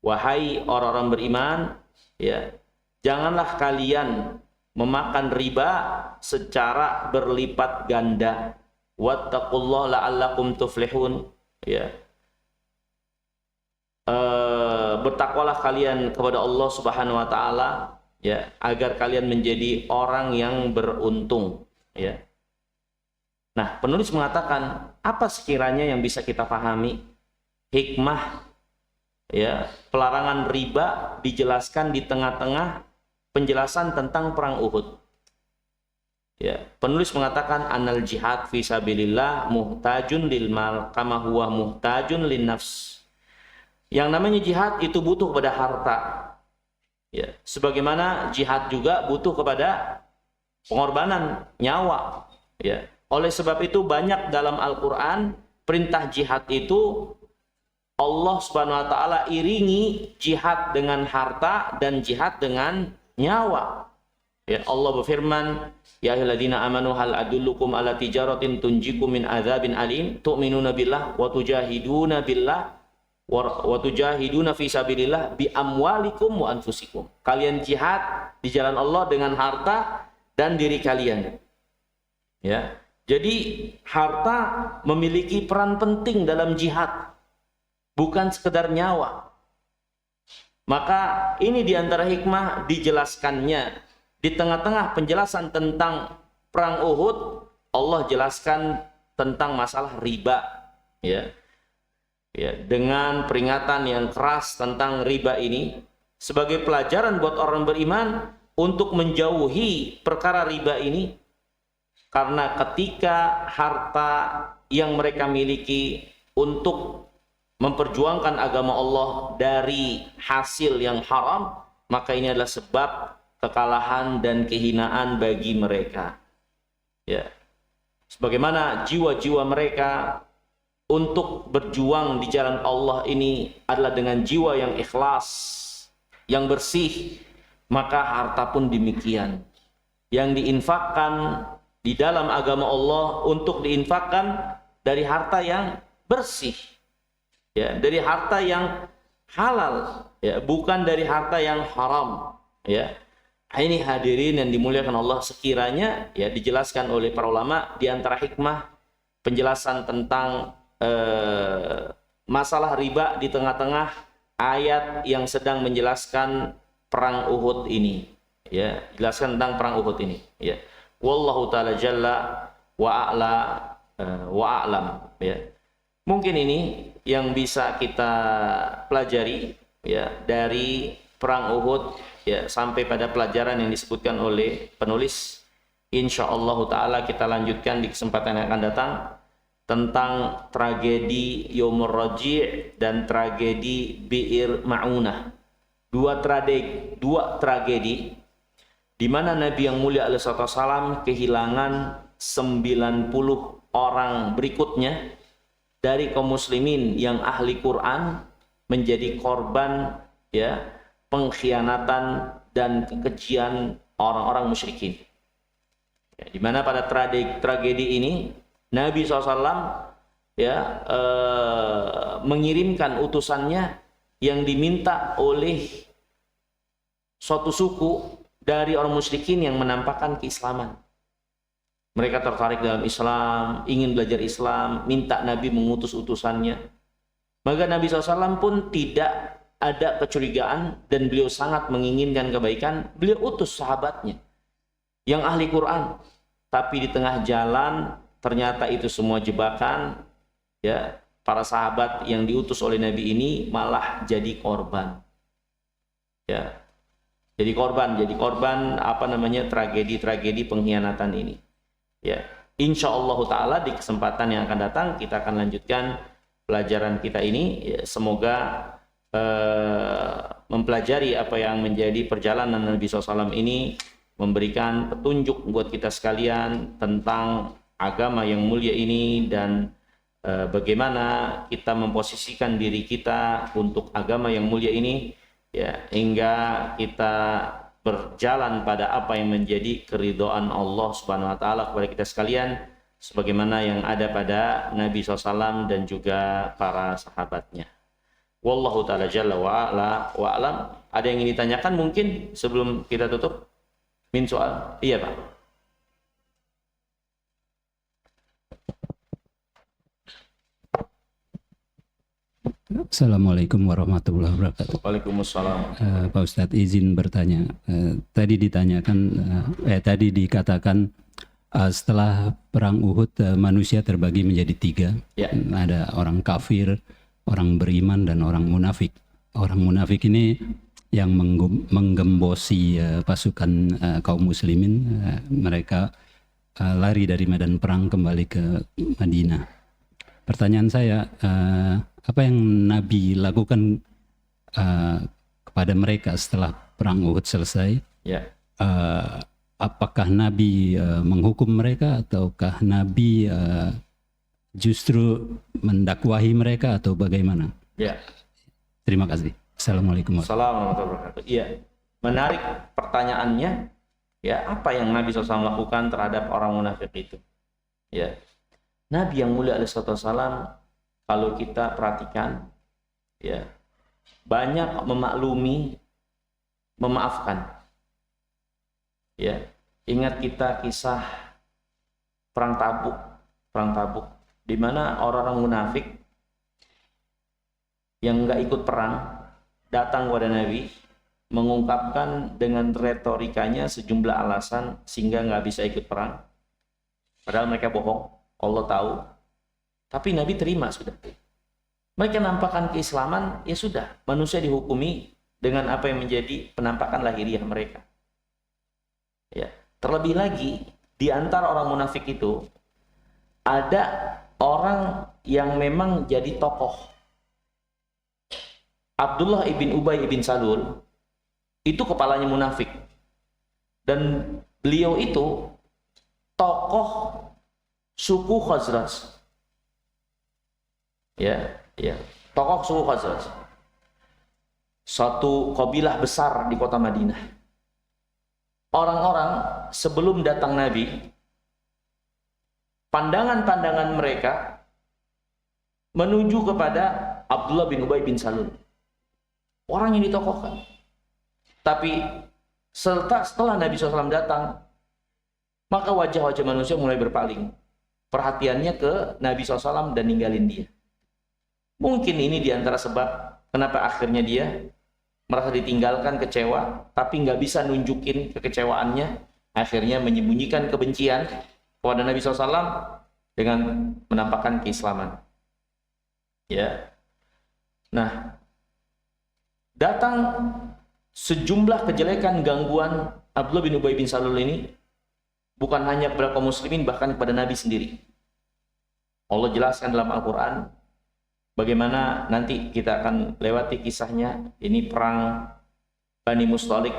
S1: Wahai orang-orang beriman, ya, janganlah kalian memakan riba secara berlipat ganda. Wattaqullaha la'allakum tuflihun. Ya. Bertakwalah kalian kepada Allah Subhanahu wa taala, ya, agar kalian menjadi orang yang beruntung, ya. Nah, penulis mengatakan, apa sekiranya yang bisa kita pahami hikmah, ya, pelarangan riba dijelaskan di tengah-tengah penjelasan tentang perang Uhud. Ya, penulis mengatakan anal jihad fi sabilillah muhtajun lil mal kama huwa muhtajun lin nafs. Yang namanya jihad itu butuh kepada harta. Ya, sebagaimana jihad juga butuh kepada pengorbanan nyawa. Ya, oleh sebab itu banyak dalam Al-Qur'an perintah jihad itu Allah Subhanahu wa taala iringi jihad dengan harta dan jihad dengan nyawa. Ya, Allah berfirman, "Ya ayyuhalladzina amanu hal adullukum ala tijaratin tunjikum min adzabin alim tu'minuna billah wa tujahiduna billah wa tujahiduna fi sabilillah bi amwalikum wa anfusikum." Kalian jihad di jalan Allah dengan harta dan diri kalian. Ya. Jadi harta memiliki peran penting dalam jihad, bukan sekedar nyawa. Maka ini diantara hikmah dijelaskannya di tengah-tengah penjelasan tentang perang Uhud, Allah jelaskan tentang masalah riba, ya. Ya, dengan peringatan yang keras tentang riba ini sebagai pelajaran buat orang beriman untuk menjauhi perkara riba ini, karena ketika harta yang mereka miliki untuk memperjuangkan agama Allah dari hasil yang haram, maka ini adalah sebab kekalahan dan kehinaan bagi mereka. Ya. Sebagaimana jiwa-jiwa mereka untuk berjuang di jalan Allah ini adalah dengan jiwa yang ikhlas, yang bersih, maka harta pun demikian. Yang diinfakkan di dalam agama Allah untuk diinfakkan dari harta yang bersih, ya, dari harta yang halal, ya, bukan dari harta yang haram, ya. Ini hadirin yang dimuliakan Allah, sekiranya ya dijelaskan oleh para ulama di antara hikmah penjelasan tentang masalah riba di tengah-tengah ayat yang sedang menjelaskan perang Uhud ini, ya, jelaskan tentang perang Uhud ini, ya. Wallahu taala jalla wa a'la wa a'lam, ya. Mungkin ini yang bisa kita pelajari, ya, dari perang Uhud, ya, sampai pada pelajaran yang disebutkan oleh penulis. Insyaallah taala kita lanjutkan di kesempatan yang akan datang tentang tragedi Yaumur Raji' dan tragedi Bi'ir Ma'unah. Dua tragedi di mana Nabi yang mulia alaihi wasallam kehilangan 90 orang berikutnya dari kaum muslimin yang ahli Quran menjadi korban, ya, pengkhianatan dan kekejian orang-orang musyrikin. Ya, di mana pada tragedi ini Nabi SAW mengirimkan utusannya yang diminta oleh suatu suku dari orang musyrikin yang menampakkan keislaman. Mereka tertarik dalam Islam, ingin belajar Islam, minta Nabi mengutus utusannya. Maka Nabi SAW pun tidak ada kecurigaan dan beliau sangat menginginkan kebaikan. Beliau utus sahabatnya yang ahli Quran. Tapi di tengah jalan ternyata itu semua jebakan. Ya, para sahabat yang diutus oleh Nabi ini malah jadi korban. Ya, jadi korban tragedi pengkhianatan ini. Ya, insya Allah Ta'ala di kesempatan yang akan datang kita akan lanjutkan pelajaran kita ini. Ya, semoga mempelajari apa yang menjadi perjalanan Nabi SAW ini memberikan petunjuk buat kita sekalian tentang agama yang mulia ini dan bagaimana kita memposisikan diri kita untuk agama yang mulia ini, ya, hingga kita berjalan pada apa yang menjadi keridhaan Allah Subhanahu wa taala kepada kita sekalian sebagaimana yang ada pada Nabi SAW dan juga para sahabatnya. Wallahu ta'ala jalla wa alam. Ada yang ingin ditanyakan mungkin sebelum kita tutup? Min soal? Iya Pak.
S2: Assalamualaikum warahmatullahi wabarakatuh.
S1: Waalaikumsalam.
S2: Pak Ustadz izin bertanya. Tadi dikatakan setelah perang Uhud manusia terbagi menjadi 3.
S1: Ya.
S2: Ada orang kafir, orang beriman dan orang munafik. Orang munafik ini yang menggembosi pasukan kaum muslimin. Mereka lari dari medan perang kembali ke Madinah. Pertanyaan saya, apa yang Nabi lakukan kepada mereka setelah perang Uhud selesai?
S1: Ya.
S2: Apakah Nabi menghukum mereka ataukah Nabi justru mendakwahi mereka atau bagaimana?
S1: Ya.
S2: Terima kasih. Assalamualaikum
S1: warahmatullahi wabarakatuh. Iya, menarik pertanyaannya. Ya, apa yang Nabi SAW lakukan terhadap orang munafik itu? Ya, Nabi yang mulia alaihissalam, kalau kita perhatikan, ya, banyak memaklumi, memaafkan. Ya, ingat kita kisah perang Tabuk, di mana orang-orang munafik yang nggak ikut perang datang kepada Nabi, mengungkapkan dengan retorikanya sejumlah alasan sehingga nggak bisa ikut perang. Padahal mereka bohong, Allah tahu. Tapi Nabi terima sudah. Mereka nampakkan keislaman, ya sudah, manusia dihukumi dengan apa yang menjadi penampakan lahiriah mereka. Ya, terlebih lagi di antara orang munafik itu ada orang yang memang jadi tokoh. Abdullah ibn Ubay ibn Salul itu kepalanya munafik, dan beliau itu tokoh suku Khazraj. Ya, tokoh suku Khazraj. Satu kabilah besar di kota Madinah. Orang-orang sebelum datang Nabi, pandangan-pandangan mereka menuju kepada Abdullah bin Ubay bin Salul. Orang yang ditokohkan. Tapi setelah Nabi SAW datang, maka wajah-wajah manusia mulai berpaling. Perhatiannya ke Nabi SAW dan ninggalin dia. Mungkin ini diantara sebab kenapa akhirnya dia merasa ditinggalkan, kecewa, tapi nggak bisa nunjukin kekecewaannya. Akhirnya menyembunyikan kebencian kepada Nabi SAW dengan menampakkan keislaman. Ya. Nah, datang sejumlah kejelekan, gangguan Abdullah bin Ubay bin Salul ini bukan hanya kepada kaum muslimin, bahkan kepada Nabi sendiri. Allah jelaskan dalam Al-Quran bagaimana nanti kita akan lewati kisahnya. Ini perang Bani Mustalik.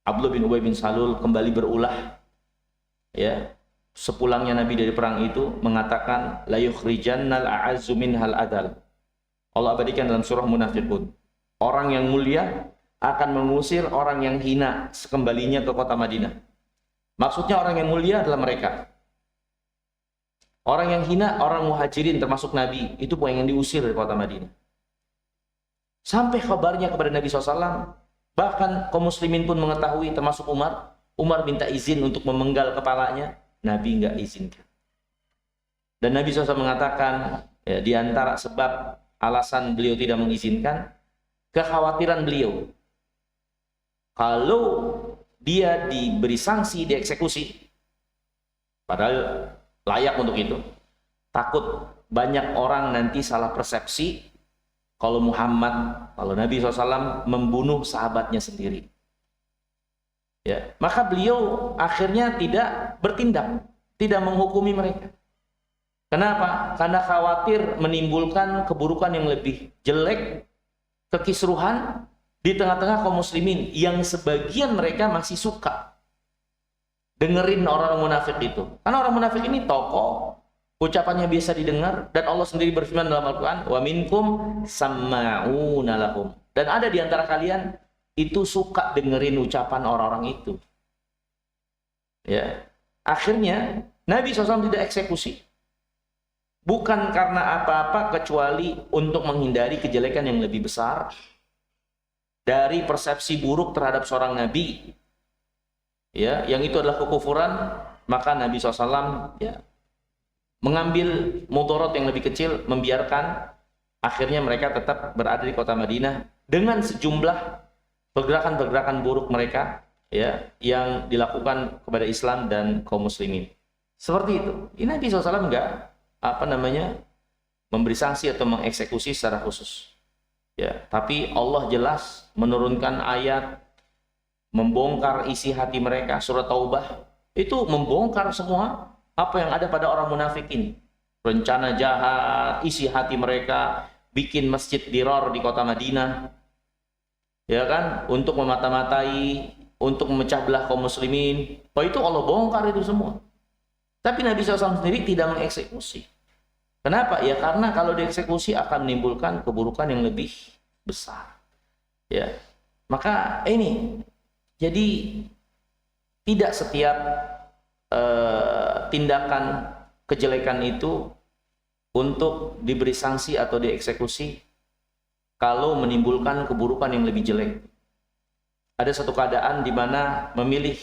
S1: Abdullah bin Ubay bin Salul kembali berulah. Ya, sepulangnya Nabi dari perang itu mengatakan la yukhrijannal a'azzu minhal adal. Allah abadikan dalam surah Munafiqun. Orang yang mulia akan mengusir orang yang hina sekembalinya ke kota Madinah. Maksudnya orang yang mulia adalah mereka. Orang yang hina, orang muhajirin termasuk Nabi, itu pengen diusir dari kota Madinah. Sampai kabarnya kepada Nabi SAW, bahkan kaum muslimin pun mengetahui, termasuk Umar. Umar minta izin untuk memenggal kepalanya, Nabi nggak izinkan. Dan Nabi SAW mengatakan, ya, di antara sebab alasan beliau tidak mengizinkan, kekhawatiran beliau. Kalau dia diberi sanksi, dieksekusi, padahal layak untuk itu, takut banyak orang nanti salah persepsi kalau Nabi SAW membunuh sahabatnya sendiri. Ya, maka beliau akhirnya tidak bertindak, tidak menghukumi mereka. Kenapa? Karena khawatir menimbulkan keburukan yang lebih jelek, kekisruhan di tengah-tengah kaum muslimin yang sebagian mereka masih suka dengerin orang munafik itu. Karena orang munafik ini tokoh, ucapannya biasa didengar, dan Allah sendiri berfirman dalam Al-Quran, wa minkum samma'una lahum. Dan ada di antara kalian itu suka dengerin ucapan orang-orang itu. Ya, akhirnya Nabi SAW tidak eksekusi. Bukan karena apa-apa kecuali untuk menghindari kejelekan yang lebih besar dari persepsi buruk terhadap seorang Nabi. Ya, yang itu adalah kekufuran, maka Nabi SAW ya mengambil mudarat yang lebih kecil, membiarkan akhirnya mereka tetap berada di kota Madinah dengan sejumlah pergerakan-pergerakan buruk mereka ya yang dilakukan kepada Islam dan kaum muslimin. Seperti itu. Ini Nabi SAW enggak memberi sanksi atau mengeksekusi secara khusus. Ya, tapi Allah jelas menurunkan ayat membongkar isi hati mereka, surat Taubah itu membongkar semua apa yang ada pada orang munafikin. Rencana jahat, isi hati mereka, bikin masjid Dirar di kota Madinah. Ya kan, untuk memata-matai, untuk memecah belah kaum muslimin. Itu Allah bongkar itu semua. Tapi Nabi SAW sendiri tidak mengeksekusi. Kenapa? Ya karena kalau dieksekusi akan menimbulkan keburukan yang lebih besar. Ya, maka ini jadi tidak setiap tindakan kejelekan itu untuk diberi sanksi atau dieksekusi kalau menimbulkan keburukan yang lebih jelek. Ada satu keadaan di mana memilih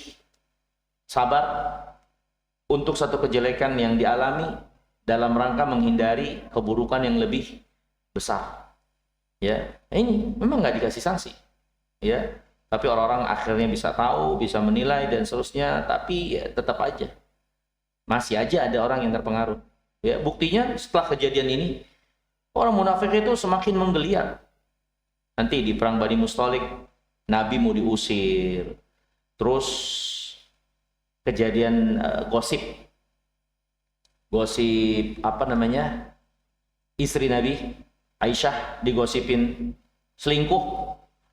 S1: sabar untuk satu kejelekan yang dialami dalam rangka menghindari keburukan yang lebih besar. Ya, ini memang nggak dikasih sanksi. Ya, tapi orang-orang akhirnya bisa tahu, bisa menilai dan seterusnya. Tapi ya, tetap aja masih aja ada orang yang terpengaruh. Ya, buktinya setelah kejadian ini orang munafik itu semakin menggeliat. Nanti di perang Bani Mustalik Nabi mau diusir. Terus kejadian gosip istri Nabi Aisyah digosipin selingkuh.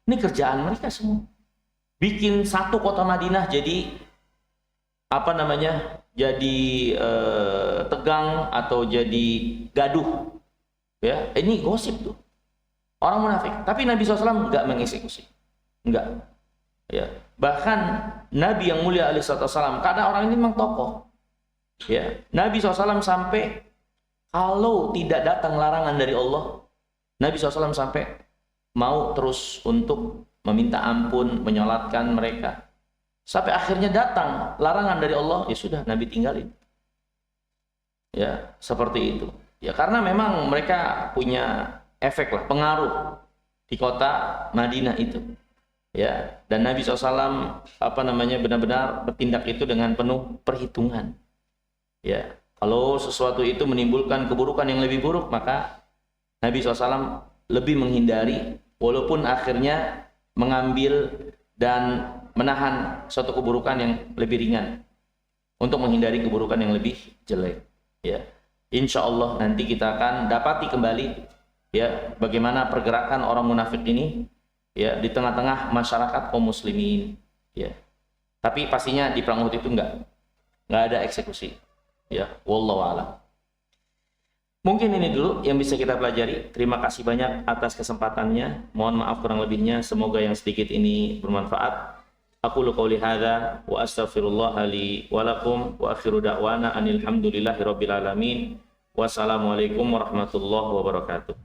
S1: Ini kerjaan mereka semua. Bikin satu kota Madinah jadi jadi tegang atau jadi gaduh. Ya, ini gosip tuh. Orang munafik. Tapi Nabi SAW enggak mengeksekusi. Enggak. Ya, bahkan Nabi yang mulia alaihissalam, karena orang ini memang tokoh. Ya, Nabi SAW sampai kalau tidak datang larangan dari Allah, Nabi SAW sampai mau terus untuk meminta ampun, menyolatkan mereka. Sampai akhirnya datang larangan dari Allah, ya sudah Nabi tinggalin. Ya, seperti itu. Ya, karena memang mereka punya efek lah, pengaruh di kota Madinah itu. Ya, dan Nabi SAW benar-benar bertindak itu dengan penuh perhitungan. Ya, kalau sesuatu itu menimbulkan keburukan yang lebih buruk, maka Nabi SAW lebih menghindari, walaupun akhirnya mengambil dan menahan suatu keburukan yang lebih ringan untuk menghindari keburukan yang lebih jelek. Ya, insya Allah nanti kita akan dapati kembali ya bagaimana pergerakan orang munafik ini. Ya, di tengah-tengah masyarakat kaum muslimin. Ya, tapi pastinya di perang Uhud itu enggak ada eksekusi. Ya, wallahu a'lam. Mungkin ini dulu yang bisa kita pelajari. Terima kasih banyak atas kesempatannya. Mohon maaf kurang lebihnya. Semoga yang sedikit ini bermanfaat. Aqulu qouli hadza wa astaghfirullah li wa lakum wa akhiru da'wana anil hamdulillahi rabbil alamin. Wassalamualaikum warahmatullahi wabarakatuh.